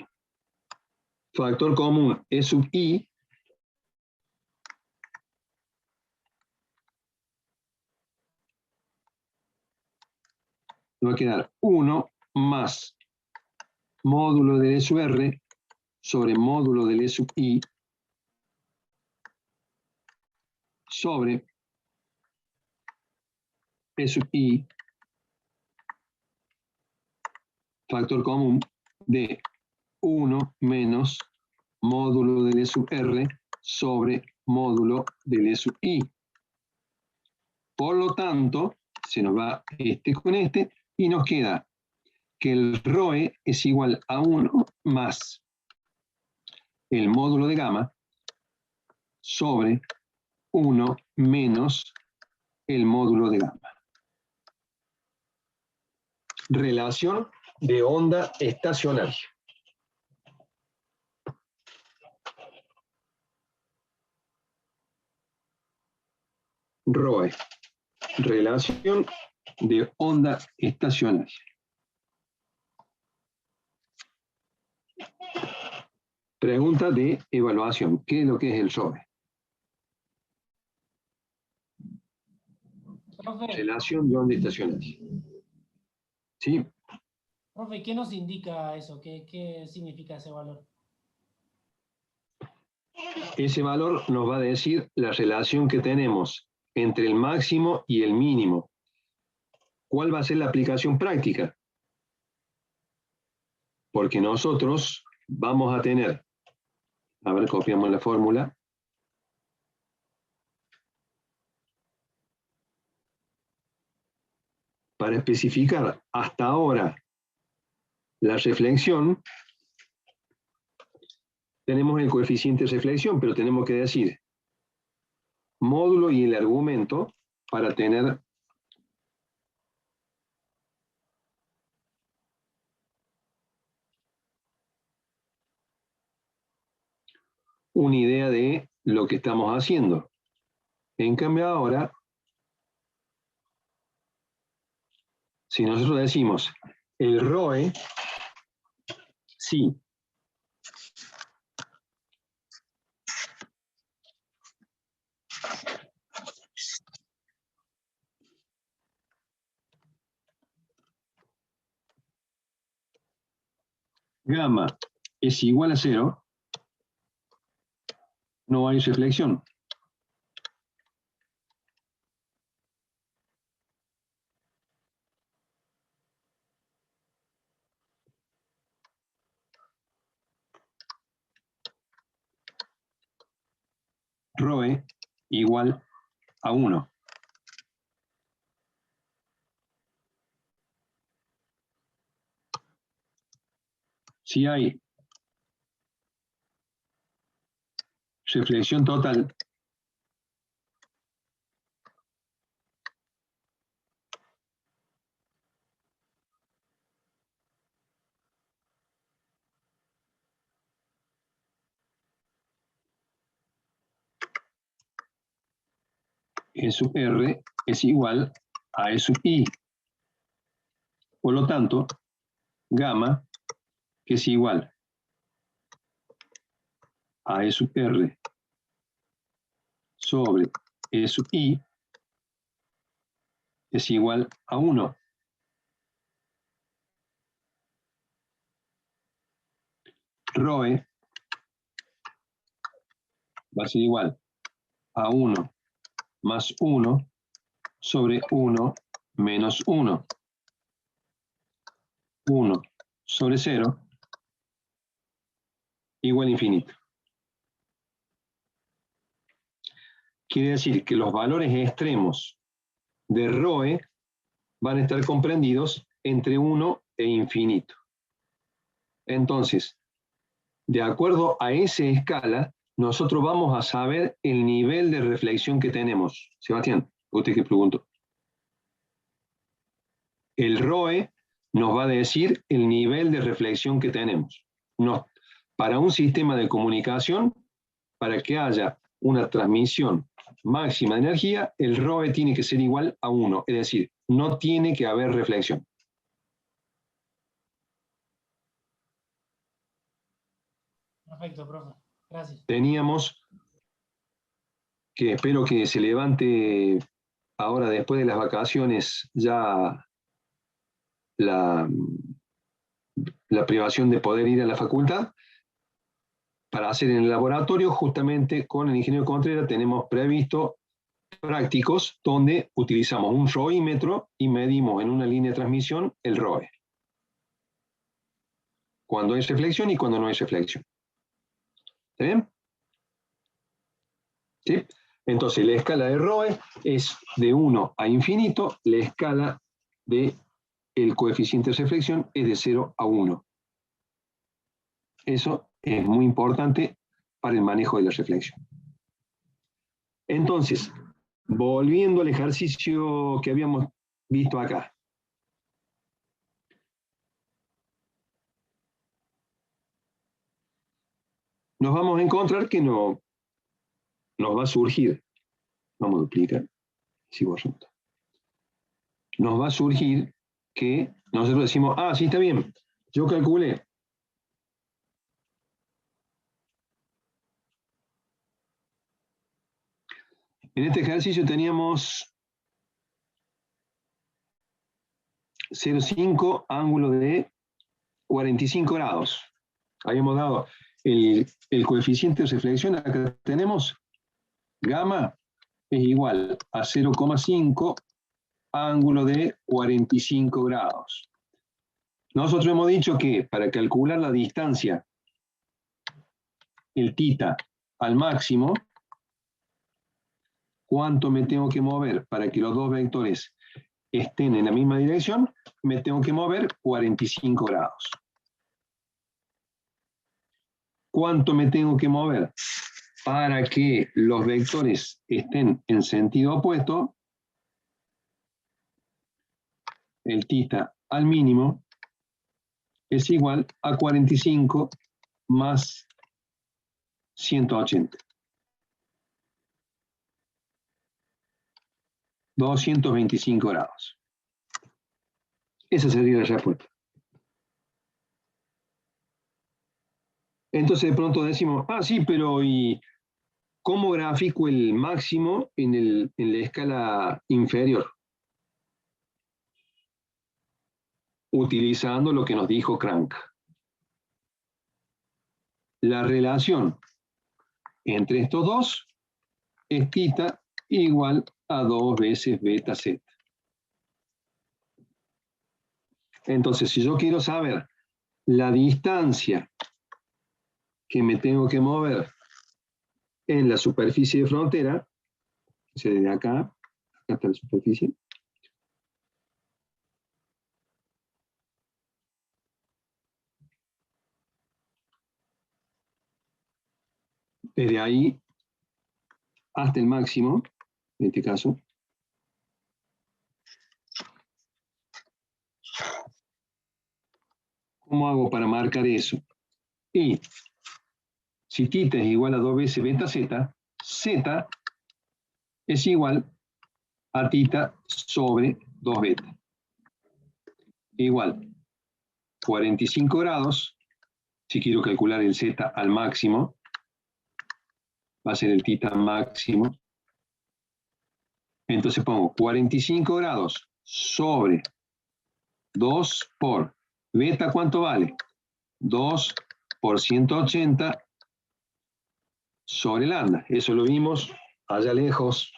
factor común E sub I, nos va a quedar 1 más módulo del E sub R sobre módulo del E sub I sobre E sub I, factor común de 1 menos módulo del E sub R sobre módulo del E sub I. Por lo tanto, se nos va este con este y nos queda que el ROE es igual a 1 más el módulo de gamma sobre 1 menos el módulo de gamma. Relación de onda estacionaria. ROE, relación de onda estacionaria. Pregunta de evaluación. ¿Qué es lo que es el ROE? Profe, Relación de onda estacionaria. ¿Sí? profe, ¿qué nos indica eso? ¿Qué significa ese valor? Ese valor nos va a decir la relación que tenemos entre el máximo y el mínimo. ¿Cuál va a ser la aplicación práctica? Porque nosotros vamos a tener, a ver, copiamos la fórmula. Para especificar hasta ahora la reflexión, tenemos el coeficiente de reflexión, pero tenemos que decir módulo y el argumento para tener una idea de lo que estamos haciendo. En cambio ahora, si nosotros decimos el ROE, sí. Gamma es igual a 0, no hay reflexión. ROE igual a 1. Si hay reflexión total, E sub R es igual a E sub I. Por lo tanto, gamma es igual a E sub R sobre E sub I es igual a 1. ROE va a ser igual a 1 más 1 sobre 1 menos 1. 1 sobre 0 igual a infinito. Quiere decir que los valores extremos de ROE van a estar comprendidos entre 1 e infinito. Entonces, de acuerdo a esa escala, nosotros vamos a saber el nivel de reflexión que tenemos. Sebastián, usted que preguntó. El ROE nos va a decir el nivel de reflexión que tenemos. Para un sistema de comunicación, para que haya una transmisión máxima de energía, el ROE tiene que ser igual a 1, es decir, no tiene que haber reflexión. Perfecto, profe. Gracias. Teníamos que espero que se levante ahora después de las vacaciones ya la privación de poder ir a la facultad para hacer en el laboratorio. Justamente con el ingeniero Contreras tenemos previsto prácticos donde utilizamos un ROImétro y medimos en una línea de transmisión el ROE. Cuando hay reflexión y cuando no hay reflexión. ¿Está bien? ¿Sí? Entonces la escala de ROE es de 1 a infinito, la escala del coeficiente de reflexión es de 0 a 1. Eso es muy importante para el manejo de la reflexión. Entonces, volviendo al ejercicio que habíamos visto acá. Nos vamos a encontrar que nos va a surgir, vamos a duplicar, si vos resulta. Nos va a surgir que nosotros decimos, sí, está bien, yo calculé En este ejercicio teníamos 0,5 ángulo de 45 grados. Habíamos dado el coeficiente de reflexión, acá tenemos gamma es igual a 0,5 ángulo de 45 grados. Nosotros hemos dicho que para calcular la distancia, el θ al máximo, ¿cuánto me tengo que mover para que los dos vectores estén en la misma dirección? Me tengo que mover 45 grados. ¿Cuánto me tengo que mover para que los vectores estén en sentido opuesto? El θ al mínimo es igual a 45 más 180. 225 grados. Esa sería la respuesta. Entonces de pronto decimos, sí, pero ¿y cómo grafico el máximo en la escala inferior? Utilizando lo que nos dijo Crank. La relación entre estos dos es θ igual a 2 veces beta z. Entonces, si yo quiero saber la distancia que me tengo que mover en la superficie de frontera, o sea, desde acá hasta la superficie, desde ahí hasta el máximo, en este caso, ¿cómo hago para marcar eso? Y si θ es igual a 2 veces beta z, z es igual a θ sobre 2 beta. Igual 45 grados, si quiero calcular el z al máximo, va a ser el θ máximo. Entonces pongo 45 grados sobre 2 por beta, ¿cuánto vale? 2 por 180 sobre lambda. Eso lo vimos allá lejos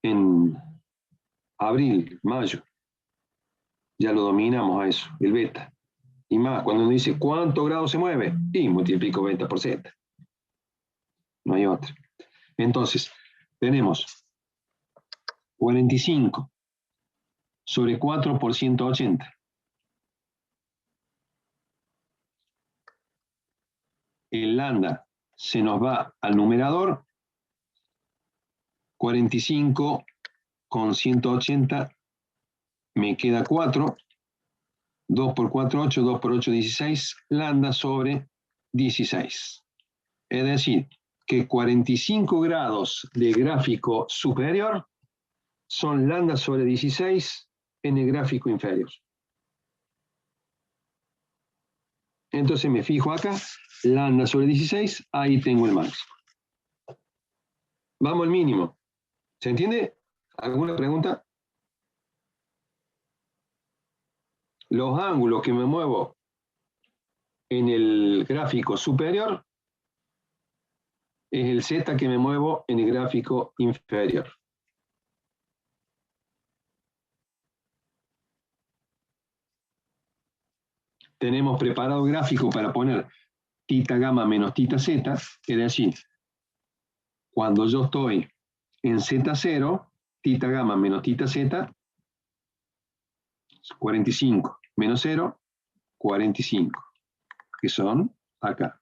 en abril, mayo. Ya lo dominamos a eso, el beta. Y más, cuando uno dice ¿cuántos grados se mueve? Y multiplico beta por z. No hay otra. Entonces, tenemos 45 sobre 4 por 180. El lambda se nos va al numerador. 45 con 180 me queda 4. 2 por 4, 8. 2 por 8, 16. Lambda sobre 16. Es decir, que 45 grados de gráfico superior son lambda sobre 16 en el gráfico inferior. Entonces me fijo acá, lambda sobre 16, ahí tengo el máximo. Vamos al mínimo. ¿Se entiende? ¿Alguna pregunta? Los ángulos que me muevo en el gráfico superior es el z que me muevo en el gráfico inferior. Tenemos preparado el gráfico para poner θ gamma menos θ z, es decir, cuando yo estoy en Z0, θ gamma menos θ z, 45 menos 0, 45, que son acá.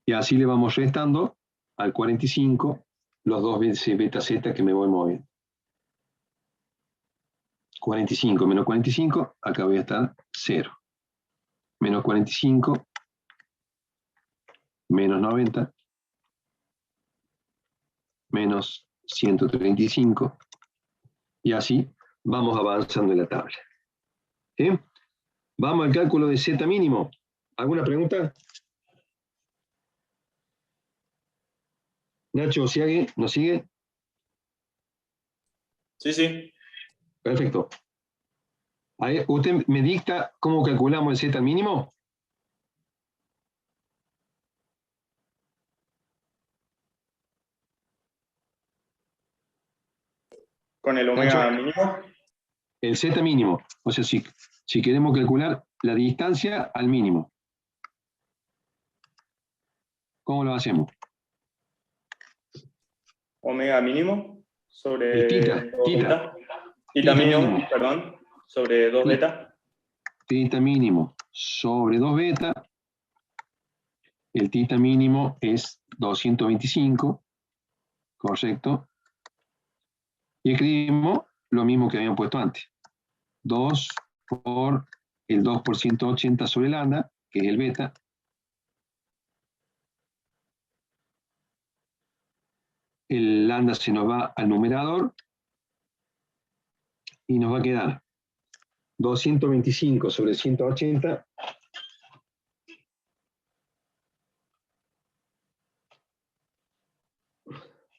Y así le vamos restando al 45 los 2 veces beta z que me voy moviendo. 45 menos 45, acá voy a estar 0. Menos 45, menos 90, menos 135, y así vamos avanzando en la tabla. ¿Sí? Vamos al cálculo de z mínimo. ¿Alguna pregunta? Nacho, ¿nos sigue? Sí, sí. Perfecto. Ahí, ¿usted me dicta cómo calculamos el Z al mínimo? Con el omega mínimo. El Z mínimo. O sea, si queremos calcular la distancia al mínimo. ¿Cómo lo hacemos? Omega mínimo sobre El tita, 2 tita. beta. Tita Tita mínimo, mínimo. perdón, sobre 2 beta. Tita mínimo sobre 2 beta. El tita mínimo es 225. Correcto. Y escribimos lo mismo que habíamos puesto antes. 2 por el 2 por 180 sobre lambda, que es el beta. El lambda se nos va al numerador y nos va a quedar 225 sobre 180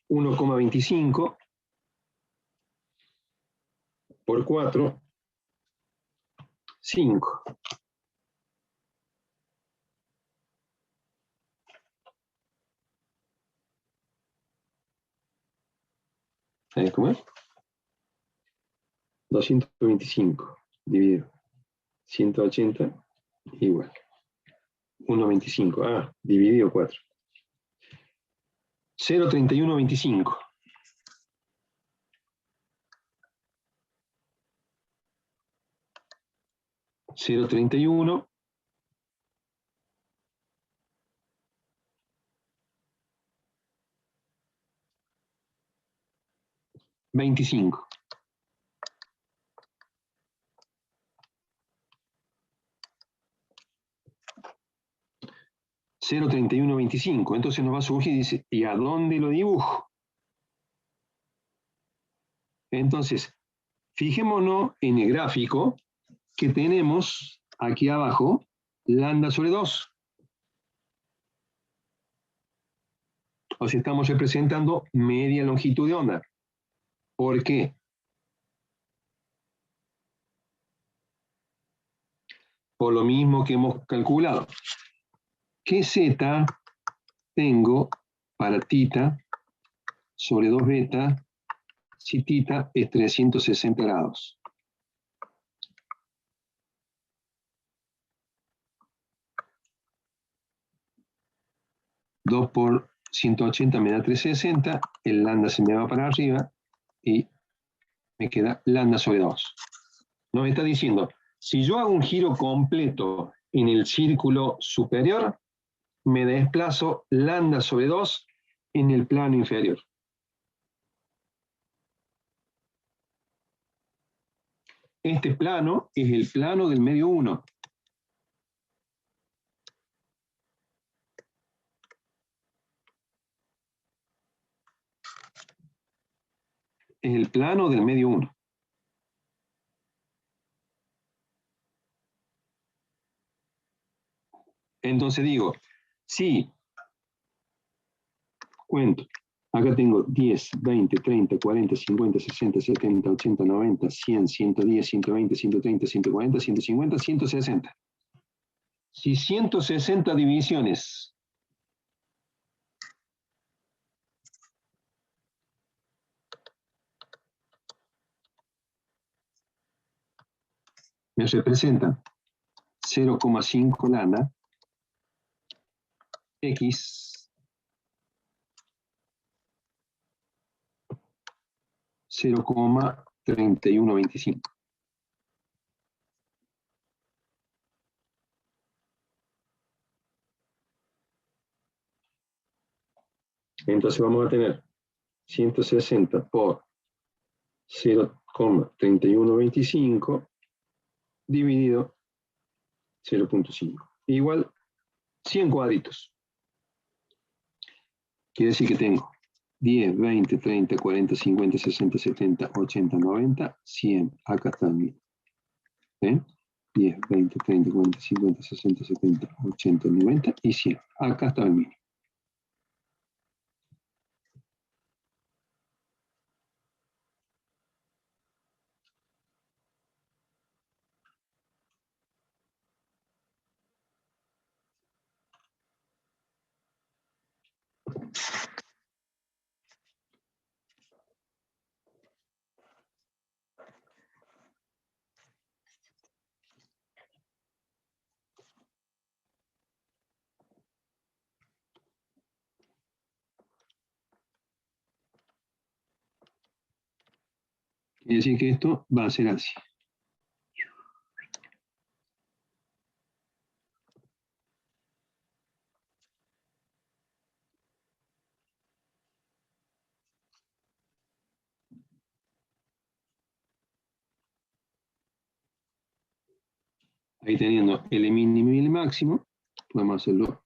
1,25 por 4, 5. ¿Cómo es? 225 dividido 180 igual 1,25. Dividido 4. 0,3125. Cero 31 25. Cero 31 25. Entonces nos va a surgir y dice, ¿y a dónde lo dibujo? Entonces, fijémonos en el gráfico que tenemos aquí abajo, lambda sobre 2. O sea, estamos representando media longitud de onda. ¿Por qué? Por lo mismo que hemos calculado. ¿Qué Z tengo para tita sobre 2 beta si tita es 360 grados? Dos por 180 me da 360, el lambda se me va para arriba y me queda lambda sobre 2. Nos está diciendo, si yo hago un giro completo en el círculo superior, me desplazo lambda sobre 2 en el plano inferior. Este plano es el plano del medio 1. Es el plano del medio 1. Entonces digo, si cuento, acá tengo 10, 20, 30, 40, 50, 60, 70, 80, 90, 100, 110, 120, 130, 140, 150, 160. Si 160 divisiones me representan 0,5 lambda, X 0,3125. Entonces vamos a tener 160 por 0,3125 dividido 0,5. Igual 100 cuadritos. Quiere decir que tengo 10, 20, 30, 40, 50, 60, 70, 80, 90, 100. Acá está el mío. 10, 20, 30, 40, 50, 60, 70, 80, 90 y 100. Acá está el mío. Quiere decir que esto va a ser así. Ahí teniendo el mínimo y el máximo, podemos hacerlo.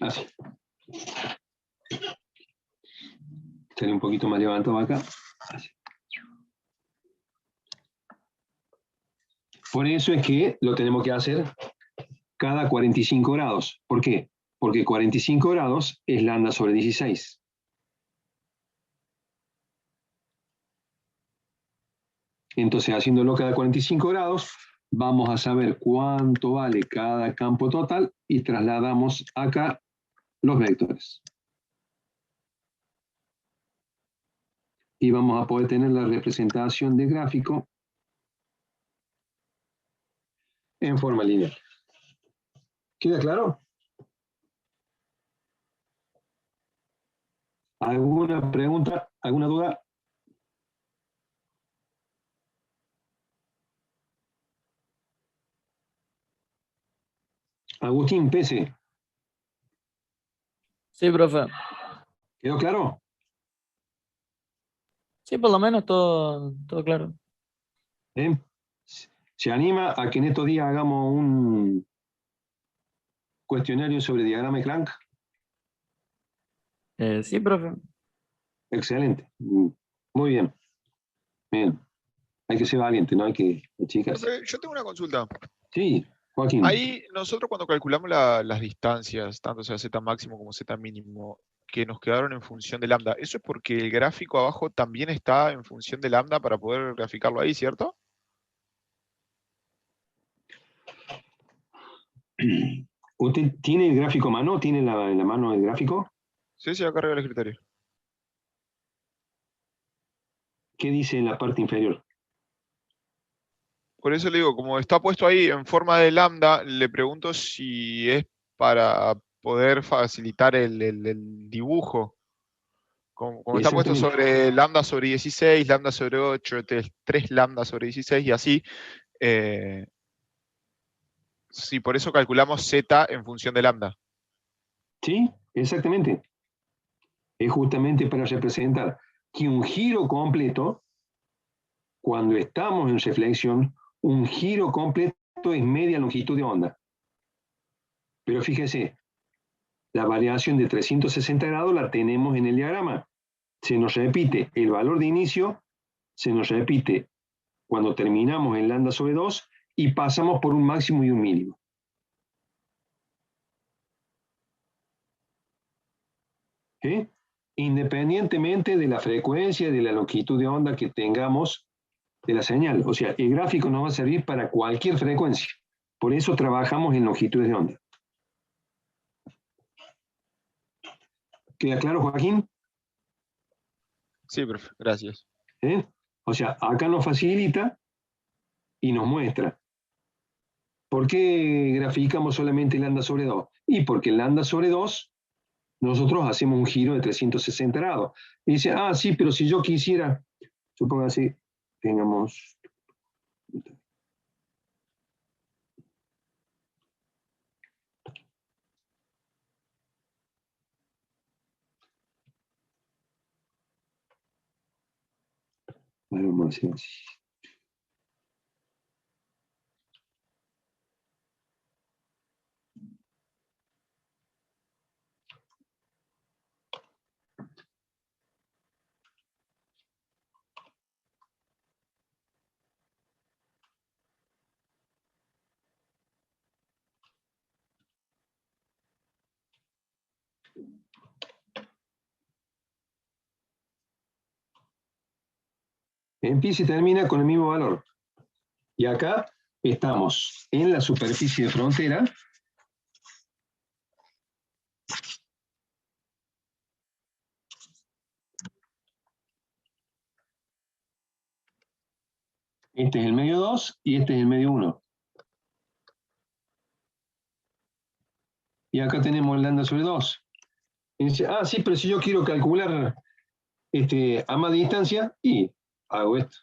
Así. Sale un poquito más levantado acá. Así. Por eso es que lo tenemos que hacer cada 45 grados. ¿Por qué? Porque 45 grados es lambda sobre 16. Entonces, haciéndolo cada 45 grados, vamos a saber cuánto vale cada campo total y trasladamos acá los vectores. Y vamos a poder tener la representación de gráfico en forma lineal. ¿Queda claro? ¿Alguna pregunta? ¿Alguna duda? Agustín, Pese, Sí, profe. ¿quedó claro? Sí, por lo menos todo claro. ¿Eh? ¿Se anima a que en estos días hagamos un cuestionario sobre diagrama de Crank? Sí, profe. Excelente. Muy bien. Bien. Hay que ser valiente, no hay que achicarse. Profe, yo tengo una consulta. Sí, Joaquín. Ahí nosotros cuando calculamos las distancias, tanto sea z máximo como z mínimo, que nos quedaron en función de lambda, eso es porque el gráfico abajo también está en función de lambda para poder graficarlo ahí, ¿cierto? ¿Usted tiene el gráfico a mano? ¿Tiene en la mano el gráfico? Sí, sí, acá arriba del escritorio. ¿Qué dice en la parte inferior? Por eso le digo, como está puesto ahí en forma de lambda, le pregunto si es para poder facilitar el dibujo. Como está puesto Exactamente. sobre lambda sobre 16, lambda sobre 8, 3 lambda sobre 16 y así, sí, por eso calculamos z en función de lambda. Sí, exactamente. Es justamente para representar que un giro completo, cuando estamos en reflexión, un giro completo es media longitud de onda. Pero fíjese, la variación de 360 grados la tenemos en el diagrama. Se nos repite el valor de inicio, se nos repite cuando terminamos en lambda sobre 2 y pasamos por un máximo y un mínimo. ¿Sí? Independientemente de la frecuencia y de la longitud de onda que tengamos de la señal. O sea, el gráfico nos va a servir para cualquier frecuencia. Por eso trabajamos en longitudes de onda. ¿Queda claro, Joaquín? Sí, profe, gracias. ¿Eh? O sea, acá nos facilita y nos muestra. ¿Por qué graficamos solamente lambda sobre 2? Y porque lambda sobre 2, nosotros hacemos un giro de 360 grados. Y dice, ah, sí, pero si yo quisiera, supongo así, tengamos... Vamos a hacer así. Empieza y termina con el mismo valor. Y acá estamos en la superficie de frontera. Este es el medio 2 y este es el medio 1. Y acá tenemos lambda sobre 2. Y dice, ah, sí, pero si yo quiero calcular a más distancia, y hago esto.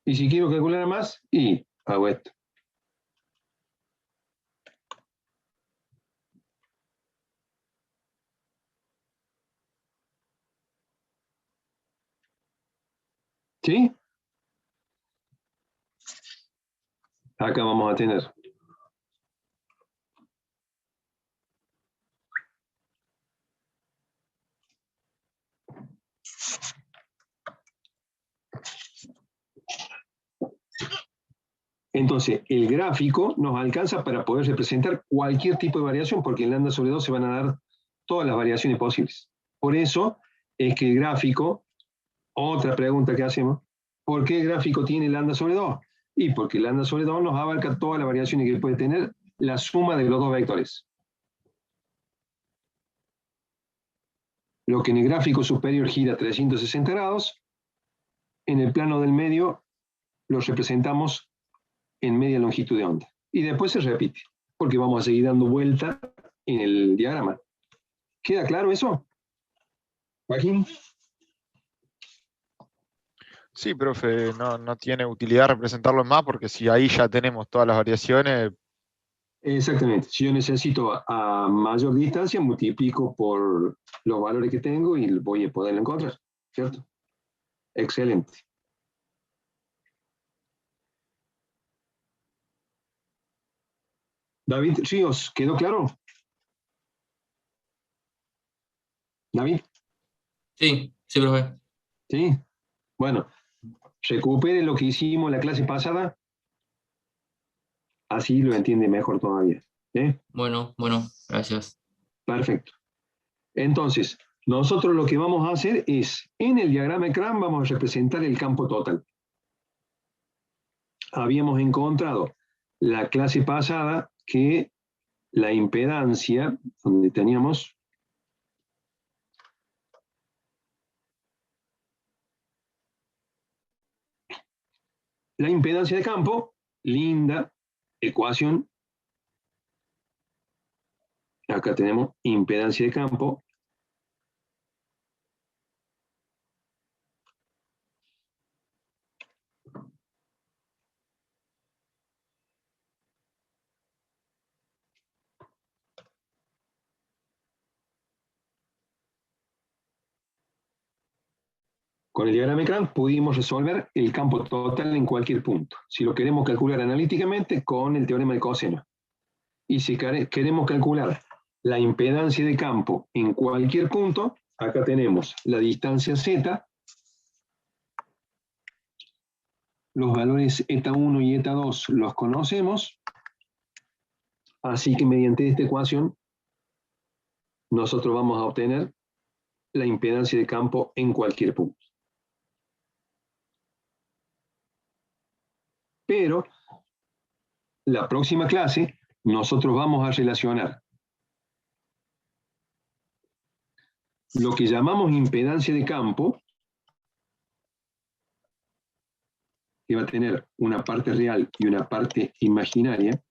Y si quiero calcular más, y hago esto. ¿Sí? Acá vamos a tener. Entonces, el gráfico nos alcanza para poder representar cualquier tipo de variación, porque en lambda sobre 2 se van a dar todas las variaciones posibles. Por eso es que el gráfico, otra pregunta que hacemos, ¿por qué el gráfico tiene lambda sobre 2? Y porque lambda sobre 2 nos abarca todas las variaciones que puede tener la suma de los dos vectores. Lo que en el gráfico superior gira 360 grados, en el plano del medio lo representamos en media longitud de onda. Y después se repite, porque vamos a seguir dando vuelta en el diagrama. ¿Queda claro eso? Joaquín. Sí, profe, no tiene utilidad representarlo más porque si ahí ya tenemos todas las variaciones. Exactamente. Si yo necesito a mayor distancia, multiplico por los valores que tengo y voy a poderlo encontrar, ¿cierto? Excelente. David Ríos, ¿quedó claro? David. Sí, sí, profe. Sí. Bueno, recupere lo que hicimos la clase pasada. Así lo entiende mejor todavía. Bueno, gracias. Perfecto. Entonces, nosotros lo que vamos a hacer es, en el diagrama de Cram vamos a representar el campo total. Habíamos encontrado la clase pasada que la impedancia, donde teníamos la impedancia de campo, linda ecuación. Acá tenemos impedancia de campo. Con el diagrama de Cram pudimos resolver el campo total en cualquier punto. Si lo queremos calcular analíticamente, con el teorema del coseno. Y si queremos calcular la impedancia de campo en cualquier punto, acá tenemos la distancia z, los valores eta1 y eta2 los conocemos, así que mediante esta ecuación nosotros vamos a obtener la impedancia de campo en cualquier punto. Pero la próxima clase nosotros vamos a relacionar lo que llamamos impedancia de campo, que va a tener una parte real y una parte imaginaria,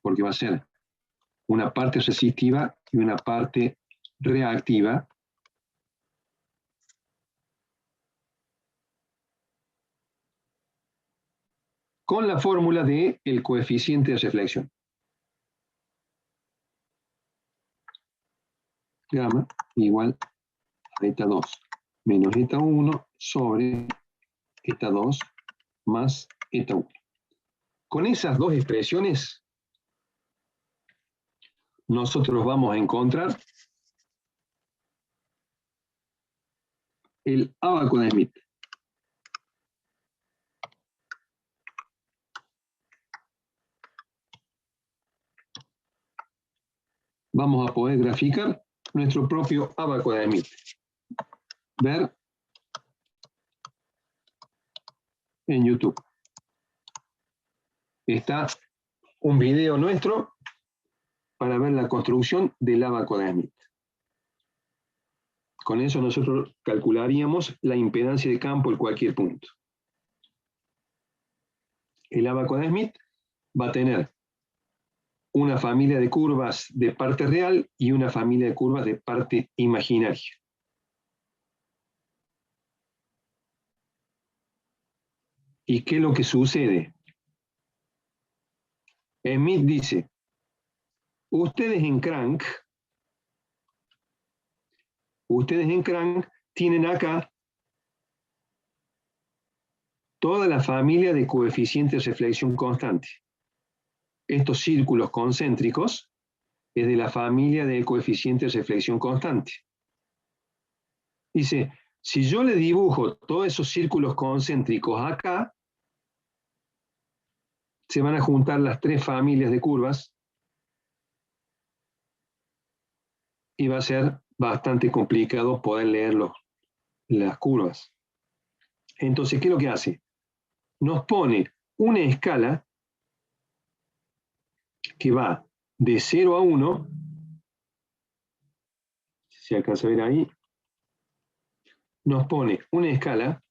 porque va a ser una parte resistiva y una parte reactiva, con la fórmula de el coeficiente de reflexión. Gamma igual a eta 2 menos eta 1 sobre eta 2 más eta 1. Con esas dos expresiones, nosotros vamos a encontrar el ábaco de Smith. Vamos a poder graficar nuestro propio ábaco de Smith. Ver en YouTube. está un video nuestro para ver la construcción del ábaco de Smith. Con eso nosotros calcularíamos la impedancia de campo en cualquier punto. El ábaco de Smith va a tener una familia de curvas de parte real y una familia de curvas de parte imaginaria. ¿Y qué es lo que sucede? Smith dice, ustedes en Crank tienen acá toda la familia de coeficientes de reflexión constante. Estos círculos concéntricos es de la familia de coeficientes de reflexión constante. Dice, si yo le dibujo todos esos círculos concéntricos acá, se van a juntar las tres familias de curvas y va a ser bastante complicado poder leer las curvas. Entonces, ¿qué es lo que hace? Nos pone una escala que va de 0 a 1, si se alcanza a ver ahí, nos pone una escala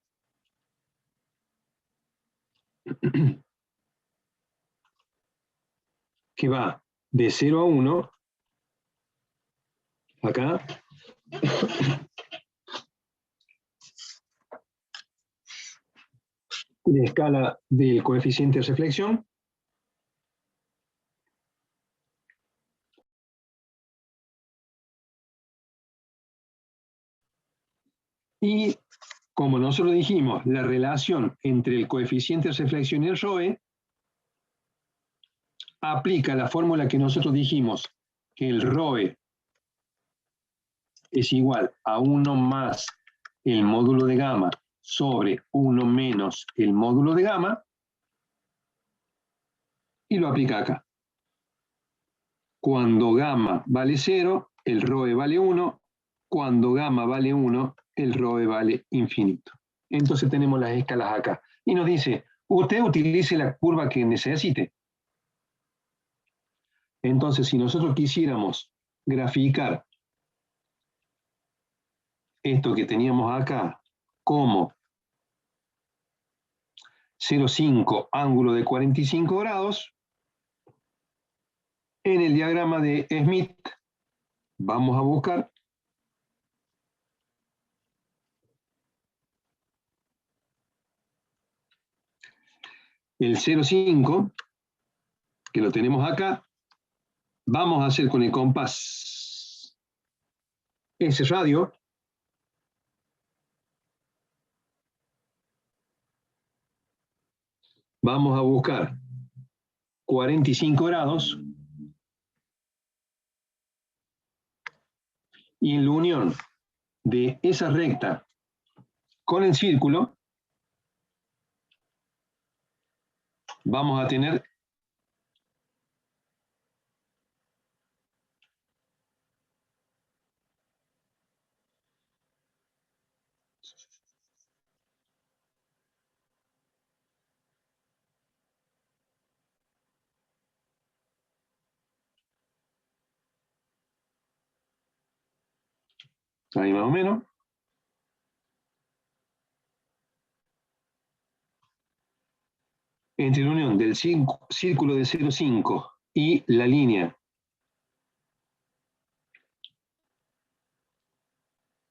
que va de 0 a 1, acá, la escala del coeficiente de reflexión, y como nosotros dijimos, la relación entre el coeficiente de reflexión y el ROE aplica la fórmula que nosotros dijimos, que el ROE es igual a 1 más el módulo de gamma sobre 1 menos el módulo de gamma, y lo aplica acá. Cuando gamma vale 0, el ROE vale 1. Cuando gamma vale 1, el ROE vale infinito. Entonces tenemos las escalas acá. Y nos dice, usted utilice la curva que necesite. Entonces, si nosotros quisiéramos graficar esto que teníamos acá como 0,5 ángulo de 45 grados, en el diagrama de Smith vamos a buscar el 0,5, que lo tenemos acá. Vamos a hacer con el compás ese radio. Vamos a buscar 45 grados. Y en la unión de esa recta con el círculo, vamos a tener ahí más o menos. Entre la unión del círculo de 0,5 y la línea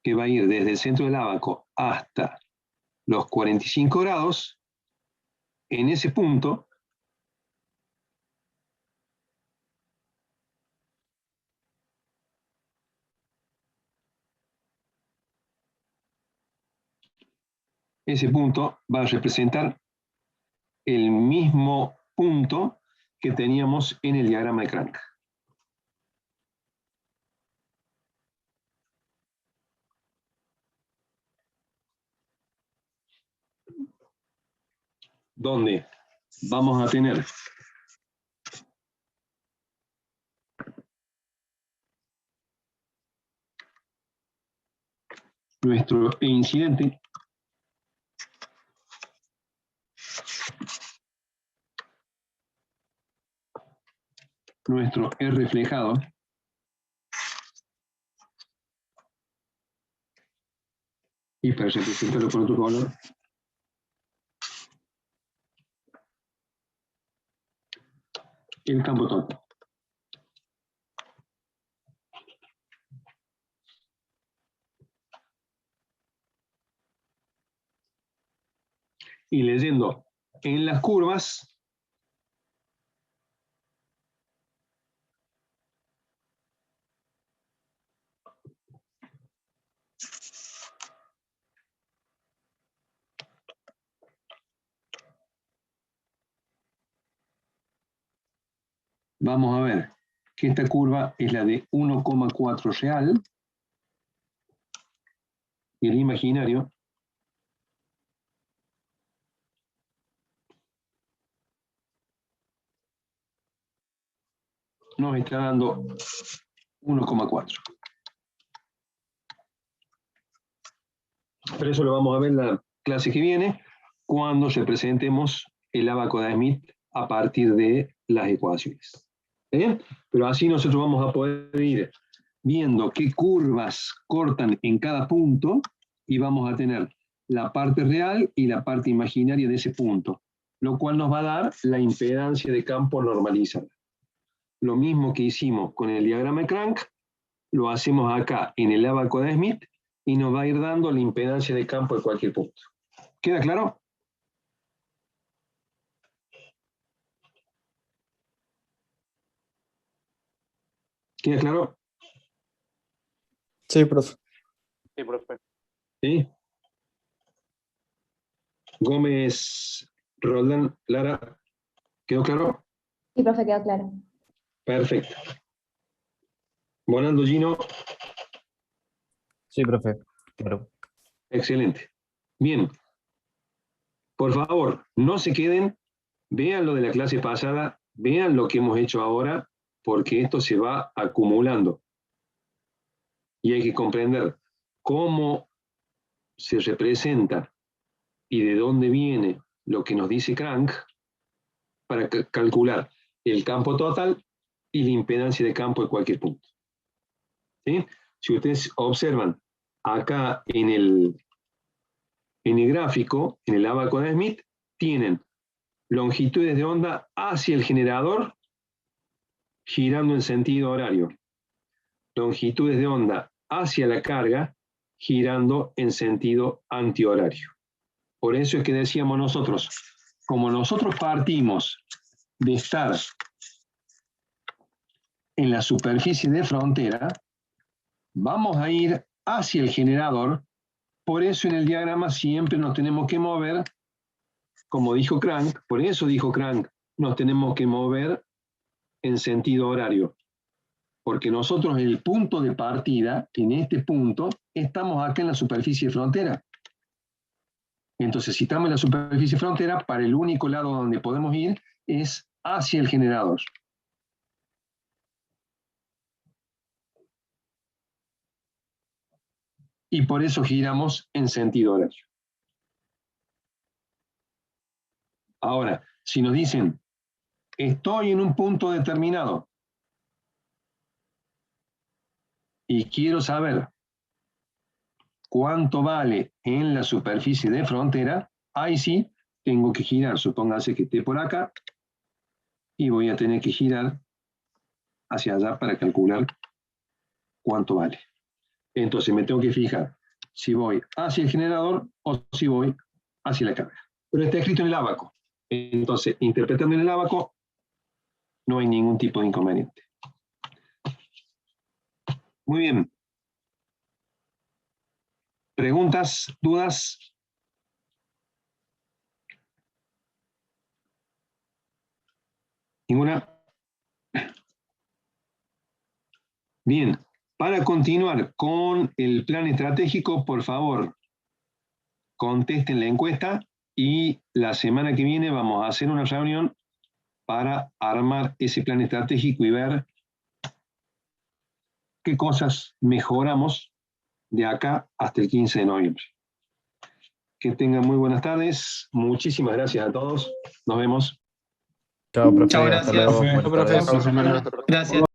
que va a ir desde el centro del ábaco hasta los 45 grados, en ese punto va a representar el mismo punto que teníamos en el diagrama de Crank. Donde vamos a tener nuestro incidente nuestro E reflejado. Y para representarlo con otro color, el campo total. Y leyendo en las curvas, vamos a ver que esta curva es la de 1,4 real y el imaginario nos está dando 1,4. Pero eso lo vamos a ver en la clase que viene, cuando representemos el ábaco de Smith a partir de las ecuaciones. ¿Bien? Pero así nosotros vamos a poder ir viendo qué curvas cortan en cada punto y vamos a tener la parte real y la parte imaginaria de ese punto, lo cual nos va a dar la impedancia de campo normalizada. Lo mismo que hicimos con el diagrama de Crank, lo hacemos acá en el ábaco de Smith y nos va a ir dando la impedancia de campo de cualquier punto. ¿Queda claro? ¿Queda claro? Sí, profe. Sí, profe. ¿Sí? Gómez, Roldán, Lara, ¿quedó claro? Sí, profe, quedó claro. Perfecto. Bonando, Gino. Sí, profe. Claro. Excelente. Bien. Por favor, no se queden, vean lo de la clase pasada, vean lo que hemos hecho ahora, porque esto se va acumulando. Y hay que comprender cómo se representa y de dónde viene lo que nos dice Crank para calcular el campo total y la impedancia de campo de cualquier punto. ¿Sí? Si ustedes observan acá en el gráfico, en el ábaco de Smith, tienen longitudes de onda hacia el generador girando en sentido horario. Longitudes de onda hacia la carga girando en sentido antihorario. Por eso es que decíamos nosotros, como nosotros partimos de estar en la superficie de frontera, vamos a ir hacia el generador. Por eso en el diagrama siempre nos tenemos que mover, como dijo Crank, por eso dijo Crank, nos tenemos que mover en sentido horario. Porque nosotros en el punto de partida, en este punto, estamos acá en la superficie de frontera. Entonces, si estamos en la superficie de frontera, para el único lado donde podemos ir es hacia el generador. Y por eso giramos en sentido horario. Ahora, si nos dicen, estoy en un punto determinado y quiero saber cuánto vale en la superficie de frontera, ahí sí tengo que girar. Supóngase que esté por acá y voy a tener que girar hacia allá para calcular cuánto vale. Entonces me tengo que fijar si voy hacia el generador o si voy hacia la carga. Pero está escrito en el ábaco. Entonces, interpretando en el ábaco, no hay ningún tipo de inconveniente. Muy bien. ¿Preguntas? ¿Dudas? ¿Ninguna? Bien. Para continuar con el plan estratégico, por favor, contesten la encuesta y la semana que viene vamos a hacer una reunión para armar ese plan estratégico y ver qué cosas mejoramos de acá hasta el 15 de noviembre. Que tengan muy buenas tardes. Muchísimas gracias a todos. Nos vemos. Chao, profe. Chao, Hasta gracias. luego. Buenas tardes. Gracias.